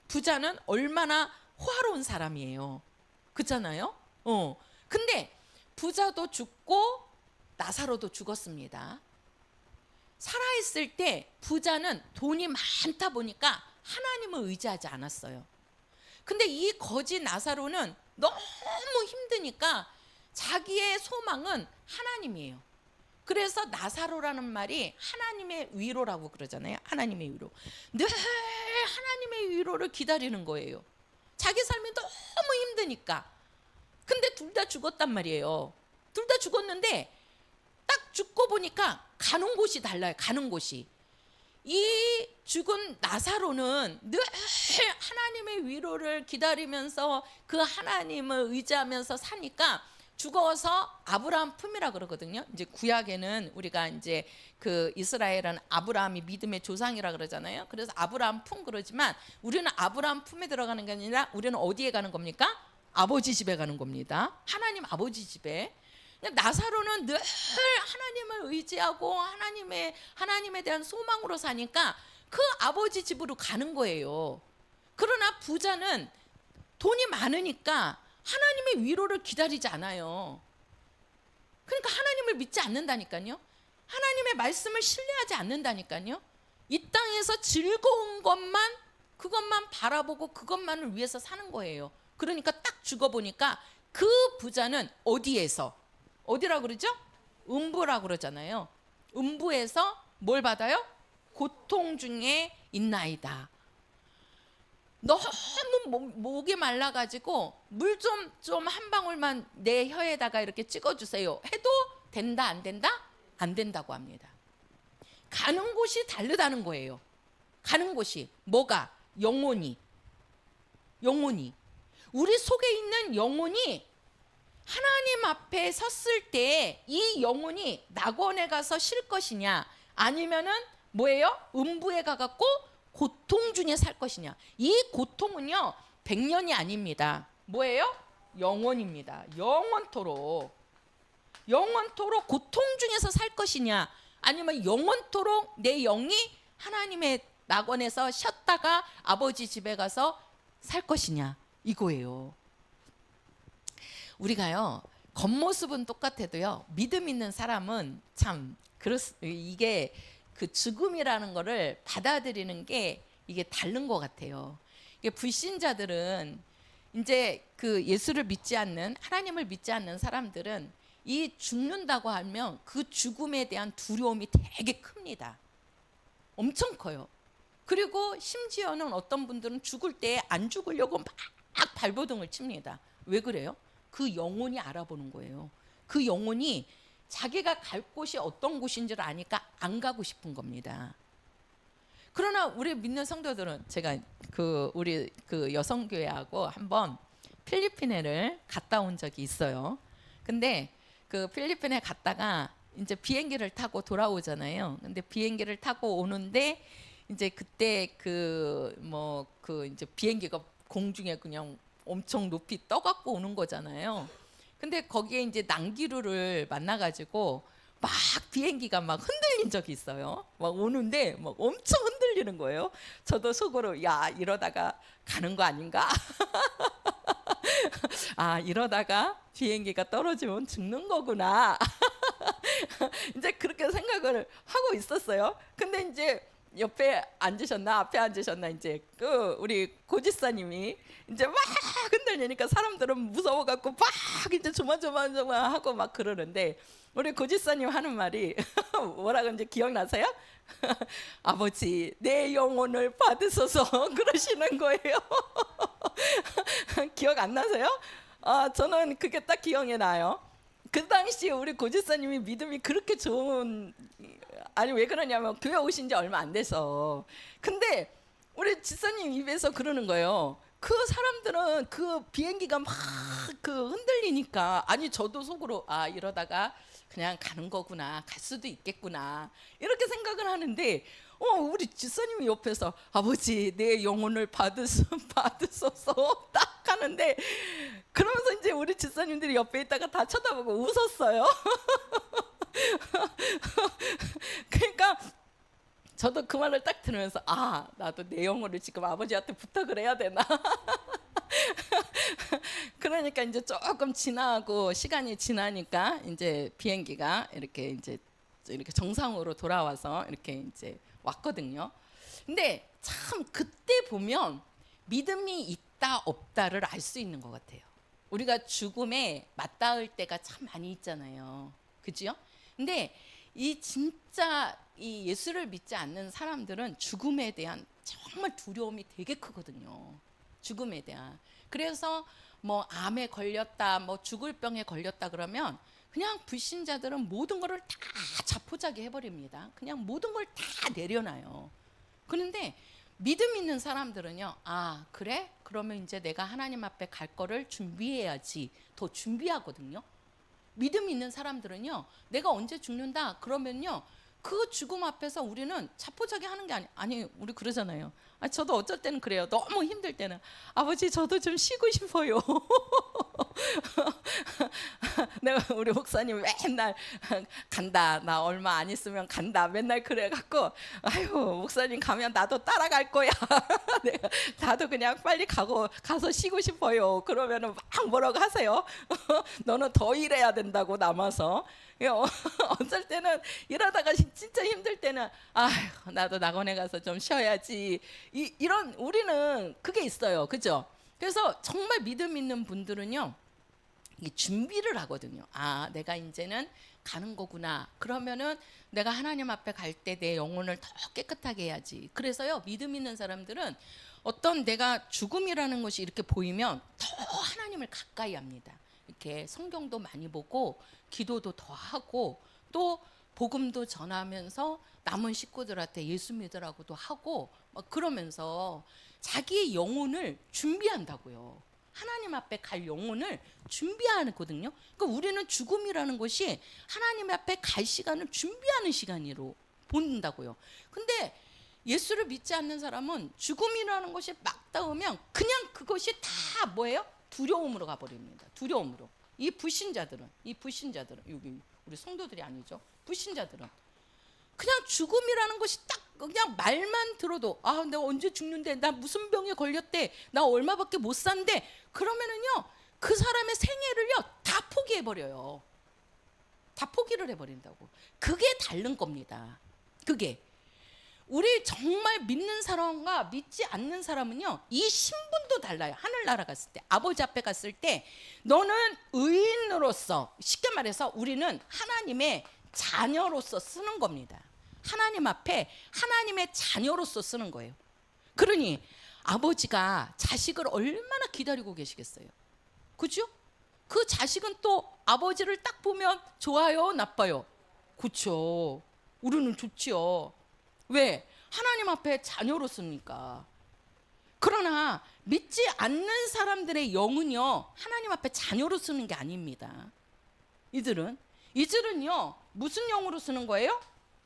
부자는 얼마나 호화로운 사람이에요. 그렇잖아요. 근데 부자도 죽고 나사로도 죽었습니다. 살아있을 때 부자는 돈이 많다 보니까 하나님을 의지하지 않았어요. 근데 이 거지 나사로는 너무 힘드니까 자기의 소망은 하나님이에요. 그래서 나사로라는 말이 하나님의 위로라고 그러잖아요. 하나님의 위로. 늘 하나님의 위로를 기다리는 거예요. 자기 삶이 너무 힘드니까. 근데 둘 다 죽었단 말이에요. 둘 다 죽었는데 딱 죽고 보니까 가는 곳이 달라요. 가는 곳이. 이 죽은 나사로는 늘 하나님의 위로를 기다리면서 그 하나님을 의지하면서 사니까 죽어서 아브라함 품이라 그러거든요. 이제 구약에는 우리가 이제 그 이스라엘은 아브라함이 믿음의 조상이라 그러잖아요. 그래서 아브라함 품 그러지만 우리는 아브라함 품에 들어가는 게 아니라 우리는 어디에 가는 겁니까? 아버지 집에 가는 겁니다. 하나님 아버지 집에. 나사로는 늘 하나님을 의지하고 하나님에 대한 소망으로 사니까 그 아버지 집으로 가는 거예요. 그러나 부자는 돈이 많으니까 하나님의 위로를 기다리지 않아요. 그러니까 하나님을 믿지 않는다니까요. 하나님의 말씀을 신뢰하지 않는다니까요. 이 땅에서 즐거운 것만 그것만 바라보고 그것만을 위해서 사는 거예요. 그러니까 딱 죽어보니까 그 부자는 어디라고 그러죠? 음부라고 그러잖아요. 음부에서 뭘 받아요? 고통 중에 있나이다. 너무 목이 말라가지고 물 좀 한 방울만 내 혀에다가 이렇게 찍어주세요 해도 된다 안 된다? 안 된다고 합니다. 가는 곳이 다르다는 거예요. 가는 곳이 뭐가? 영혼이 우리 속에 있는 영혼이 하나님 앞에 섰을 때 이 영혼이 낙원에 가서 쉴 것이냐 아니면은 뭐예요? 음부에 가갖고 고통 중에 살 것이냐. 이 고통은요 100년이 아닙니다. 뭐예요? 영원입니다. 영원토록 고통 중에서 살 것이냐 아니면 영원토록 내 영이 하나님의 낙원에서 쉬었다가 아버지 집에 가서 살 것이냐 이거예요. 우리가요 겉모습은 똑같아도요. 믿음 있는 사람은 참 이게 그 죽음이라는 거를 받아들이는 게 이게 다른 것 같아요. 이게 불신자들은 이제 그 예수를 믿지 않는 하나님을 믿지 않는 사람들은 이 죽는다고 하면 그 죽음에 대한 두려움이 되게 큽니다. 엄청 커요. 그리고 심지어는 어떤 분들은 죽을 때 안 죽으려고 막 발버둥을 칩니다. 왜 그래요? 그 영혼이 알아보는 거예요. 그 영혼이 자기가 갈 곳이 어떤 곳인지를 아니까 안 가고 싶은 겁니다. 그러나 우리 믿는 성도들은 제가 우리 여성교회하고 한번 필리핀에를 갔다 온 적이 있어요. 근데 그 필리핀에 갔다가 이제 비행기를 타고 돌아오잖아요. 근데 비행기를 타고 오는데 이제 그때 이제 비행기가 공중에 그냥 엄청 높이 떠갖고 오는 거잖아요. 근데 거기에 이제 난기류를 만나가지고 막 비행기가 막 흔들린 적이 있어요. 막 오는데 막 엄청 흔들리는 거예요. 저도 속으로 야 이러다가 가는 거 아닌가? 아 이러다가 비행기가 떨어지면 죽는 거구나. 이제 그렇게 생각을 하고 있었어요. 근데 이제 옆에 앉으셨나 앞에 앉으셨나 이제 우리 고지사님이 이제 막 흔들리니까 사람들은 무서워갖고 막 이제 조마조마하고 막 그러는데 우리 고지사님 하는 말이 뭐라고 이제 기억나세요? 아버지 내 영혼을 받으소서 그러시는 거예요. 기억 안 나세요? 저는 그게 딱 기억이 나요. 그 당시에 우리 고지사님이 믿음이 그렇게 좋은 아니 왜 그러냐면 교회 오신 지 얼마 안 돼서 근데 우리 지사님 입에서 그러는 거예요. 그 사람들은 그 비행기가 막 그 흔들리니까 아니 저도 속으로 이러다가 그냥 가는 거구나 갈 수도 있겠구나 이렇게 생각을 하는데 우리 지사님이 옆에서 아버지 내 영혼을 받으소서 딱 하는데 그러면서 이제 우리 지사님들이 옆에 있다가 다 쳐다보고 웃었어요. 그러니까 저도 그 말을 딱 들으면서 나도 내 영혼을 지금 아버지한테 부탁을 해야 되나. 그러니까 이제 조금 지나고 시간이 지나니까 이제 비행기가 이렇게 정상으로 돌아와서 이렇게 이제 왔거든요. 근데 참 그때 보면 믿음이 있다 없다를 알 수 있는 것 같아요. 우리가 죽음에 맞닿을 때가 참 많이 있잖아요. 그죠? 근데 이 진짜 이 예수를 믿지 않는 사람들은 죽음에 대한 정말 두려움이 되게 크거든요. 죽음에 대한. 그래서 뭐 암에 걸렸다, 뭐 죽을 병에 걸렸다 그러면 그냥 불신자들은 모든 것을 다 자포자기 해버립니다. 그냥 모든 걸 다 내려놔요. 그런데 믿음 있는 사람들은요, 그래? 그러면 이제 내가 하나님 앞에 갈 거를 준비해야지. 더 준비하거든요. 믿음 있는 사람들은요, 내가 언제 죽는다 그러면요, 그 죽음 앞에서 우리는 자포자기 하는 게 아니 우리 그러잖아요. 저도 어쩔 때는 그래요. 너무 힘들 때는 아버지 저도 좀 쉬고 싶어요. 내가 우리 목사님 맨날 간다 나 얼마 안 있으면 간다 맨날 그래 갖고 아유 목사님 가면 나도 따라갈 거야. 내가 나도 그냥 빨리 가서 쉬고 싶어요. 그러면은 막 뭐라고 하세요. 너는 더 일해야 된다고 남아서. 어쩔 때는 일하다가 진짜 힘들 때는 나도 낙원에 가서 좀 쉬어야지. 이런 우리는 그게 있어요. 그죠? 그래서 정말 믿음 있는 분들은요. 이 준비를 하거든요. 내가 이제는 가는 거구나. 그러면은 내가 하나님 앞에 갈 때 내 영혼을 더 깨끗하게 해야지. 그래서요. 믿음 있는 사람들은 어떤 내가 죽음이라는 것이 이렇게 보이면 더 하나님을 가까이 합니다. 이렇게 성경도 많이 보고 기도도 더 하고 또 복음도 전하면서 남은 식구들한테 예수 믿으라고도 하고 막 그러면서 자기의 영혼을 준비한다고요. 하나님 앞에 갈 영혼을 준비하거든요. 그러니까 우리는 죽음이라는 것이 하나님 앞에 갈 시간을 준비하는 시간으로 본다고요. 근데 예수를 믿지 않는 사람은 죽음이라는 것이 막 닿으면 그냥 그것이 다 뭐예요? 두려움으로 가버립니다. 두려움으로. 이 불신자들은 여기 우리 성도들이 아니죠. 불신자들은 그냥 죽음이라는 것이 딱 그냥 말만 들어도 내가 언제 죽는데 나 무슨 병에 걸렸대 나 얼마밖에 못 산대 그러면은요 그 사람의 생애를요 다 포기해버려요. 다 포기를 해버린다고. 그게 다른 겁니다. 그게 우리 정말 믿는 사람과 믿지 않는 사람은요 이 신분도 달라요. 하늘나라 갔을 때, 아버지 앞에 갔을 때 너는 의인으로서, 쉽게 말해서 우리는 하나님의 자녀로서 쓰는 겁니다. 하나님 앞에 하나님의 자녀로서 쓰는 거예요. 그러니 아버지가 자식을 얼마나 기다리고 계시겠어요. 그죠? 그 자식은 또 아버지를 딱 보면 좋아요, 나빠요? 그렇죠. 우리는 좋지요. 왜? 하나님 앞에 자녀로 쓰니까. 그러나 믿지 않는 사람들의 영은요 하나님 앞에 자녀로 쓰는 게 아닙니다. 이들은요 무슨 영으로 쓰는 거예요?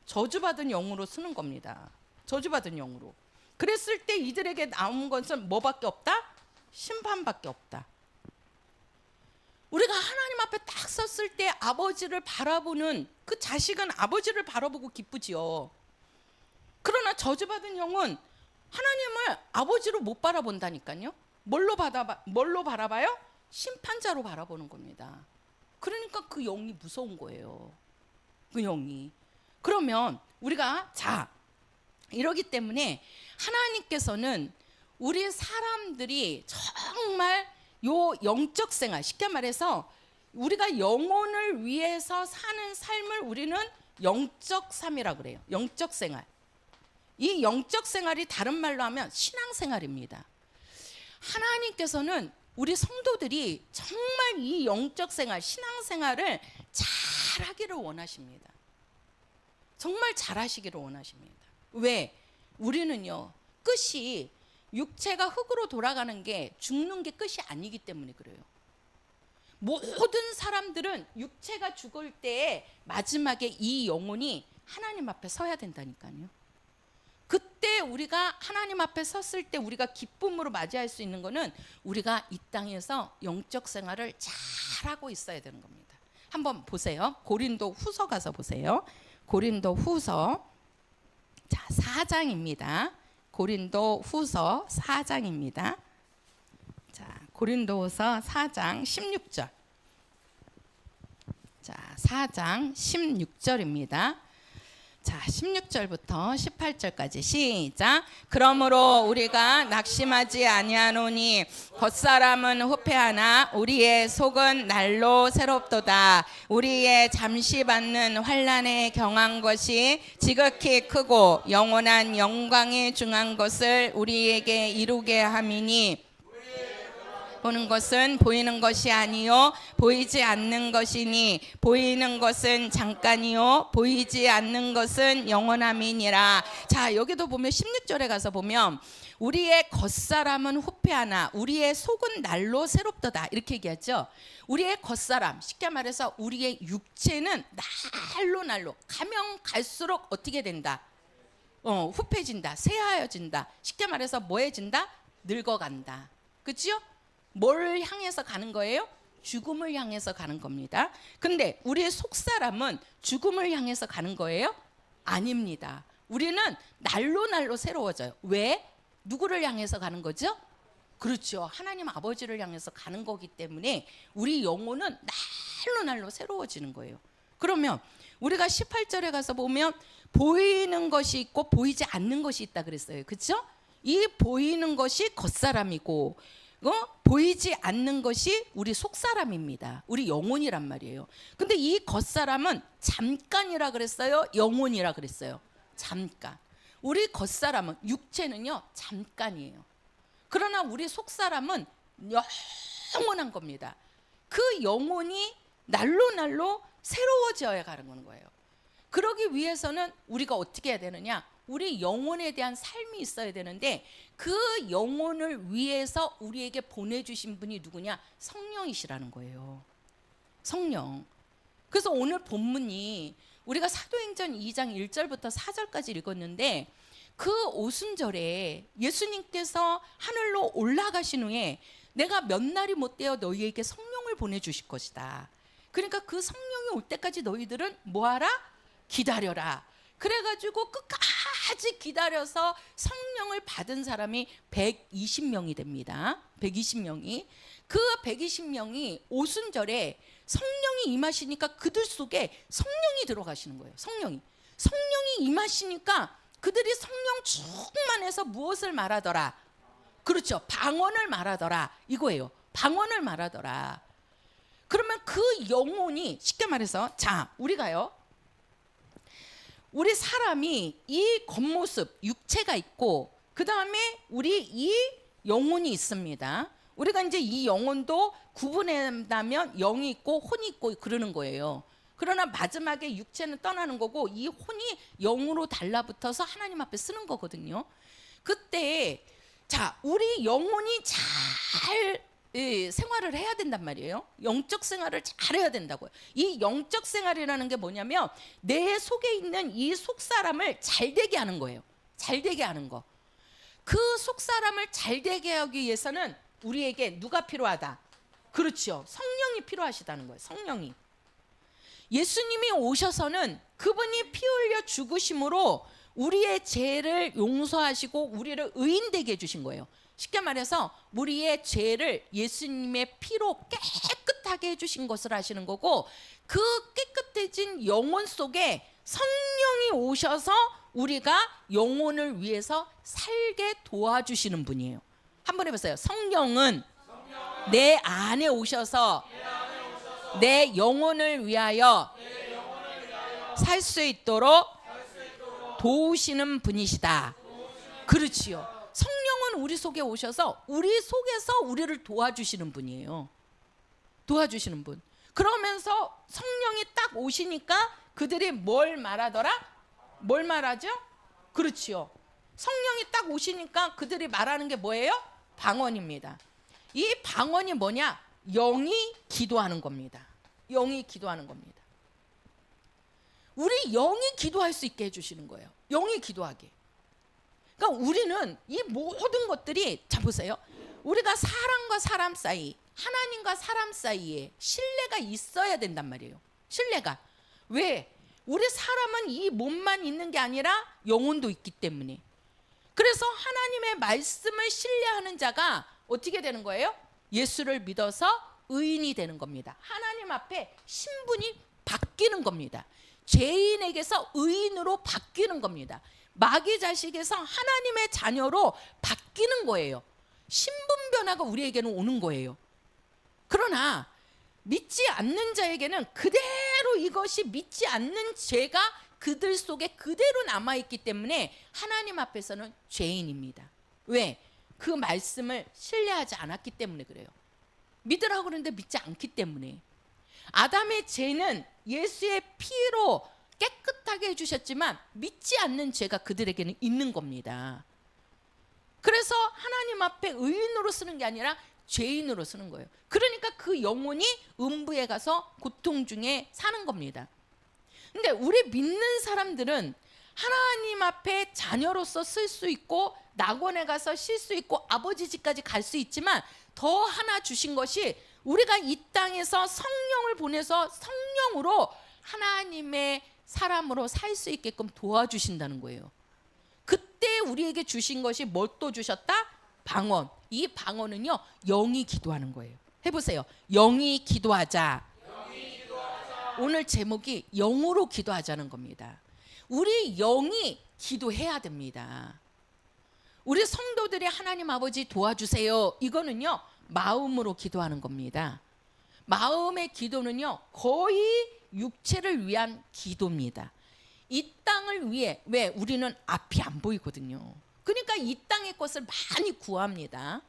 저주받은 영으로 쓰는 겁니다. 저주받은 영으로. 그랬을 때 이들에게 나온 것은 뭐밖에 없다? 심판밖에 없다. 우리가 하나님 앞에 딱 섰을 때 아버지를 바라보는 그 자식은 아버지를 바라보고 기쁘지요. 그러나 저주받은 영은 하나님을 아버지로 못 바라본다니까요. 뭘로 바라봐요? 심판자로 바라보는 겁니다. 그러니까 그 영이 무서운 거예요. 그 영이. 그러면 우리가 이러기 때문에 하나님께서는 우리 사람들이 정말 요 영적 생활, 쉽게 말해서 우리가 영혼을 위해서 사는 삶을 우리는 영적 삶이라 그래요. 영적 생활. 이 영적 생활이 다른 말로 하면 신앙생활입니다. 하나님께서는 우리 성도들이 정말 이 영적 생활, 신앙생활을 잘하기를 원하십니다. 정말 잘하시기를 원하십니다. 왜? 우리는요 끝이 육체가 흙으로 돌아가는 게 죽는 게 끝이 아니기 때문에 그래요. 모든 사람들은 육체가 죽을 때에 마지막에 이 영혼이 하나님 앞에 서야 된다니까요. 그때 우리가 하나님 앞에 섰을 때 우리가 기쁨으로 맞이할 수 있는 거는 우리가 이 땅에서 영적 생활을 잘하고 있어야 되는 겁니다. 한번 보세요. 고린도 후서 가서 보세요. 고린도 후서 4장입니다. 고린도 후서 4장입니다. 자, 고린도후서 4장 16절. 자, 4장 16절입니다. 자, 16절부터 18절까지 시작. 그러므로 우리가 낙심하지 아니하노니 겉사람은 후패하나 우리의 속은 날로 새롭도다. 우리의 잠시 받는 환난에 경한 것이 지극히 크고 영원한 영광에 중한 것을 우리에게 이루게 함이니 보는 것은 보이는 것이 아니요 보이지 않는 것이니 보이는 것은 잠깐이요 보이지 않는 것은 영원함이니라. 자, 여기도 보면 16절에 가서 보면 우리의 겉사람은 후패하나 우리의 속은 날로 새롭도다 이렇게 얘기하죠. 우리의 겉사람, 쉽게 말해서 우리의 육체는 날로 가면 갈수록 어떻게 된다? 후패진다, 쇠하여진다. 쉽게 말해서 뭐해진다? 늙어간다. 그렇죠? 뭘 향해서 가는 거예요? 죽음을 향해서 가는 겁니다. 근데 우리의 속사람은 죽음을 향해서 가는 거예요? 아닙니다. 우리는 날로 새로워져요. 왜? 누구를 향해서 가는 거죠? 그렇죠. 하나님 아버지를 향해서 가는 거기 때문에 우리 영혼은 날로 새로워지는 거예요. 그러면 우리가 18절에 가서 보면 보이는 것이 있고 보이지 않는 것이 있다 그랬어요. 그렇죠? 이 보이는 것이 겉사람이고 보이지 않는 것이 우리 속사람입니다. 우리 영혼이란 말이에요. 근데 이 겉사람은 잠깐이라 그랬어요? 영혼이라 그랬어요? 잠깐. 우리 겉사람은 육체는요 잠깐이에요. 그러나 우리 속사람은 영원한 겁니다. 그 영혼이 날로 새로워져야 가는 거예요. 그러기 위해서는 우리가 어떻게 해야 되느냐? 우리 영혼에 대한 삶이 있어야 되는데 그 영혼을 위해서 우리에게 보내주신 분이 누구냐? 성령이시라는 거예요. 성령. 그래서 오늘 본문이 우리가 사도행전 2장 1절부터 4절까지 읽었는데 그 오순절에 예수님께서 하늘로 올라가신 후에 내가 몇 날이 못 되어 너희에게 성령을 보내주실 것이다. 그러니까 그 성령이 올 때까지 너희들은 뭐하라? 기다려라. 그래가지고 끝까지 기다려서 성령을 받은 사람이 120명이 됩니다. 120명이. 그 120명이 오순절에 성령이 임하시니까 그들 속에 성령이 들어가시는 거예요. 성령이 임하시니까 그들이 성령 충만해서 무엇을 말하더라? 그렇죠. 방언을 말하더라. 이거예요. 방언을 말하더라. 그러면 그 영혼이, 쉽게 말해서, 자, 우리 사람이 이 겉모습, 육체가 있고, 그 다음에 우리 이 영혼이 있습니다. 우리가 이제 이 영혼도 구분한다면 영이 있고 혼이 있고 그러는 거예요. 그러나 마지막에 육체는 떠나는 거고 이 혼이 영으로 달라붙어서 하나님 앞에 쓰는 거거든요. 그때 자, 우리 영혼이 잘 생활을 해야 된단 말이에요. 영적 생활을 잘 해야 된다고요. 이 영적 생활이라는 게 뭐냐면 내 속에 있는 이 속사람을 잘 되게 하는 거예요. 잘 되게 하는 거. 그 속사람을 잘 되게 하기 위해서는 우리에게 누가 필요하다? 그렇죠. 성령이 필요하시다는 거예요. 성령이. 예수님이 오셔서는 그분이 피 흘려 죽으심으로 우리의 죄를 용서하시고 우리를 의인되게 해주신 거예요. 쉽게 말해서 우리의 죄를 예수님의 피로 깨끗하게 해주신 것을 하시는 거고, 그 깨끗해진 영혼 속에 성령이 오셔서 우리가 영혼을 위해서 살게 도와주시는 분이에요. 한번 해보세요. 성령은 내 안에 오셔서 내 영혼을 위하여 살 수 있도록 도우시는 분이시다. 그렇지요. 성령은 우리 속에 오셔서 우리 속에서 우리를 도와주시는 분이에요. 도와주시는 분. 그러면서 성령이 딱 오시니까 그들이 뭘 말하더라? 뭘 말하죠? 그렇지요. 성령이 딱 오시니까 그들이 말하는 게 뭐예요? 방언입니다. 이 방언이 뭐냐? 영이 기도하는 겁니다. 영이 기도하는 겁니다. 우리 영이 기도할 수 있게 해주시는 거예요. 영이 기도하게. 그러니까 우리는 이 모든 것들이, 자 보세요. 우리가 사람과 사람 사이, 하나님과 사람 사이에 신뢰가 있어야 된단 말이에요. 신뢰가. 왜? 우리 사람은 이 몸만 있는 게 아니라 영혼도 있기 때문에. 그래서 하나님의 말씀을 신뢰하는 자가 어떻게 되는 거예요? 예수를 믿어서 의인이 되는 겁니다. 하나님 앞에 신분이 바뀌는 겁니다. 죄인에게서 의인으로 바뀌는 겁니다. 마귀 자식에서 하나님의 자녀로 바뀌는 거예요. 신분 변화가 우리에게는 오는 거예요. 그러나 믿지 않는 자에게는 그대로 이것이 믿지 않는 죄가 그들 속에 그대로 남아있기 때문에 하나님 앞에서는 죄인입니다. 왜? 그 말씀을 신뢰하지 않았기 때문에 그래요. 믿으라고 그러는데 믿지 않기 때문에. 아담의 죄는 예수의 피로 깨끗하게 해주셨지만 믿지 않는 죄가 그들에게는 있는 겁니다. 그래서 하나님 앞에 의인으로 쓰는 게 아니라 죄인으로 쓰는 거예요. 그러니까 그 영혼이 음부에 가서 고통 중에 사는 겁니다. 근데 우리 믿는 사람들은 하나님 앞에 자녀로서 쓸 수 있고 낙원에 가서 쉴 수 있고 아버지 집까지 갈 수 있지만 더 하나 주신 것이 우리가 이 땅에서 성령을 보내서 성령으로 하나님의 사람으로 살 수 있게끔 도와주신다는 거예요. 그때 우리에게 주신 것이 뭘 또 주셨다? 방언. 이 방언은요, 영이 기도하는 거예요. 해보세요. 영이 기도하자. 오늘 제목이 영으로 기도하자는 겁니다. 우리 영이 기도해야 됩니다. 우리 성도들이 하나님 아버지 도와주세요. 이거는요, 마음으로 기도하는 겁니다. 마음의 기도는요, 거의 육체를 위한 기도입니다. 이 땅을 위해, 왜? 우리는 앞이 안 보이거든요. 그러니까 이 땅의 것을 많이 구합니다.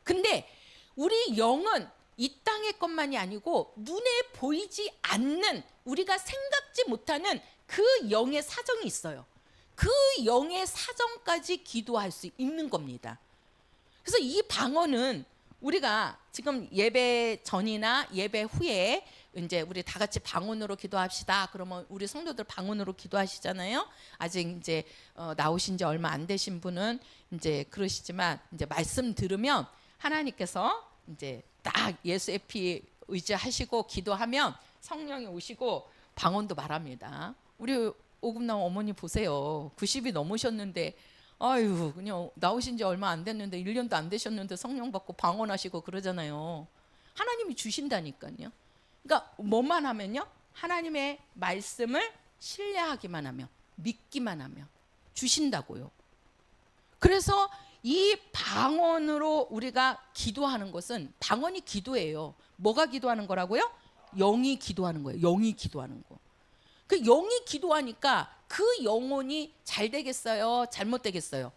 근데 우리 영은 이 땅의 것만이 아니고 눈에 보이지 않는, 우리가 생각지 못하는 그 영의 사정이 있어요. 그 영의 사정까지 기도할 수 있는 겁니다. 그래서 이 방언은 우리가 지금 예배 전이나 예배 후에 이제 우리 다 같이 방언으로 기도합시다. 그러면 우리 성도들 방언으로 기도하시잖아요. 아직 이제 나오신 지 얼마 안 되신 분은 이제 그러시지만 이제 말씀 들으면 하나님께서 이제 딱 예수의 피 의지하시고 기도하면 성령이 오시고 방언도 말합니다. 우리 오금 나온 어머니 보세요. 90이 넘으셨는데 아유 그냥 나오신 지 얼마 안 됐는데 1년도 안 되셨는데 성령 받고 방언하시고 그러잖아요. 하나님이 주신다니까요. 그러니까 뭐만 하면요, 하나님의 말씀을 신뢰하기만 하면, 믿기만 하면 주신다고요. 그래서 이 방언으로 우리가 기도하는 것은, 방언이 기도예요. 뭐가 기도하는 거라고요? 영이 기도하는 거예요. 영이 기도하는 거. 그 영이 기도하니까 그 영혼이 잘 되겠어요? 잘못 되겠어요?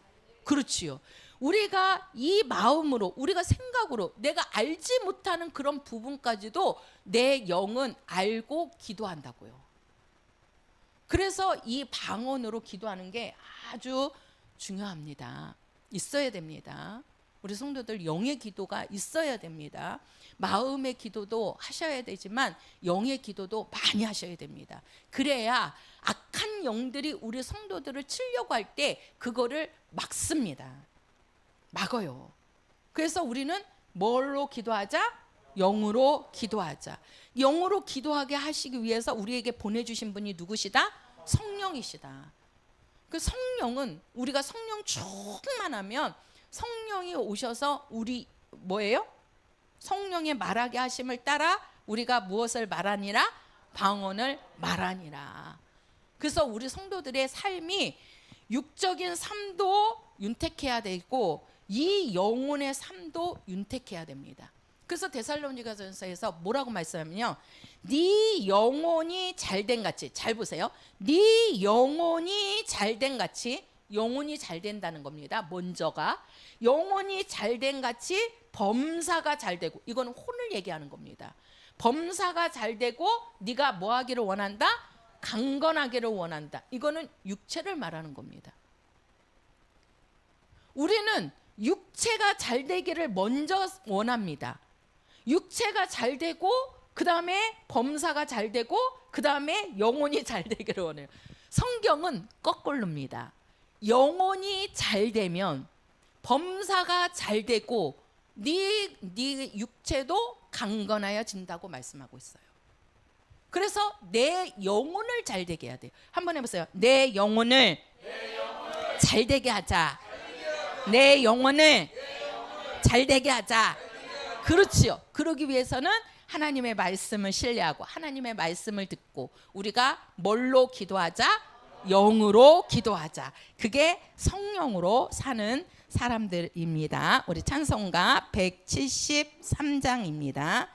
그렇지요. 우리가 이 마음으로, 우리가 생각으로, 내가 알지 못하는 그런 부분까지도 내 영은 알고 기도한다고요. 그래서 이 방언으로 기도하는 게 아주 중요합니다. 있어야 됩니다. 우리 성도들 영의 기도가 있어야 됩니다. 마음의 기도도 하셔야 되지만 영의 기도도 많이 하셔야 됩니다. 그래야 악한 영들이 우리 성도들을 치려고 할 때 그거를 막습니다. 막아요. 그래서 우리는 뭘로 기도하자? 영으로 기도하자. 영으로 기도하게 하시기 위해서 우리에게 보내주신 분이 누구시다? 성령이시다. 그 성령은, 우리가 성령 충만하면 성령이 오셔서 우리 뭐예요? 성령의 말하게 하심을 따라 우리가 무엇을 말하니라? 방언을 말하니라. 그래서 우리 성도들의 삶이 육적인 삶도 윤택해야 되고 이 영혼의 삶도 윤택해야 됩니다. 그래서 데살로니가전서에서 뭐라고 말씀하면요, 네 영혼이 잘된 같이, 잘 보세요, 네 영혼이 잘된 같이, 영혼이 잘 된다는 겁니다. 먼저가 영혼이 잘된 같이 범사가 잘 되고, 이거는 혼을 얘기하는 겁니다. 범사가 잘 되고 네가 뭐 하기를 원한다? 강건하기를 원한다. 이거는 육체를 말하는 겁니다. 우리는 육체가 잘 되기를 먼저 원합니다. 육체가 잘 되고 그 다음에 범사가 잘 되고 그 다음에 영혼이 잘 되기를 원해요. 성경은 거꾸로입니다. 영혼이 잘 되면 범사가 잘 되고 네 육체도 강건하여진다고 말씀하고 있어요. 그래서 내 영혼을 잘 되게 해야 돼요. 한번 해보세요. 내 영혼을 잘 되게 하자. 내 영혼을 잘 되게 하자. 그렇지요. 그러기 위해서는 하나님의 말씀을 신뢰하고 하나님의 말씀을 듣고, 우리가 뭘로 기도하자? 영으로 기도하자. 그게 성령으로 사는 사람들입니다. 우리 찬송가 173장입니다.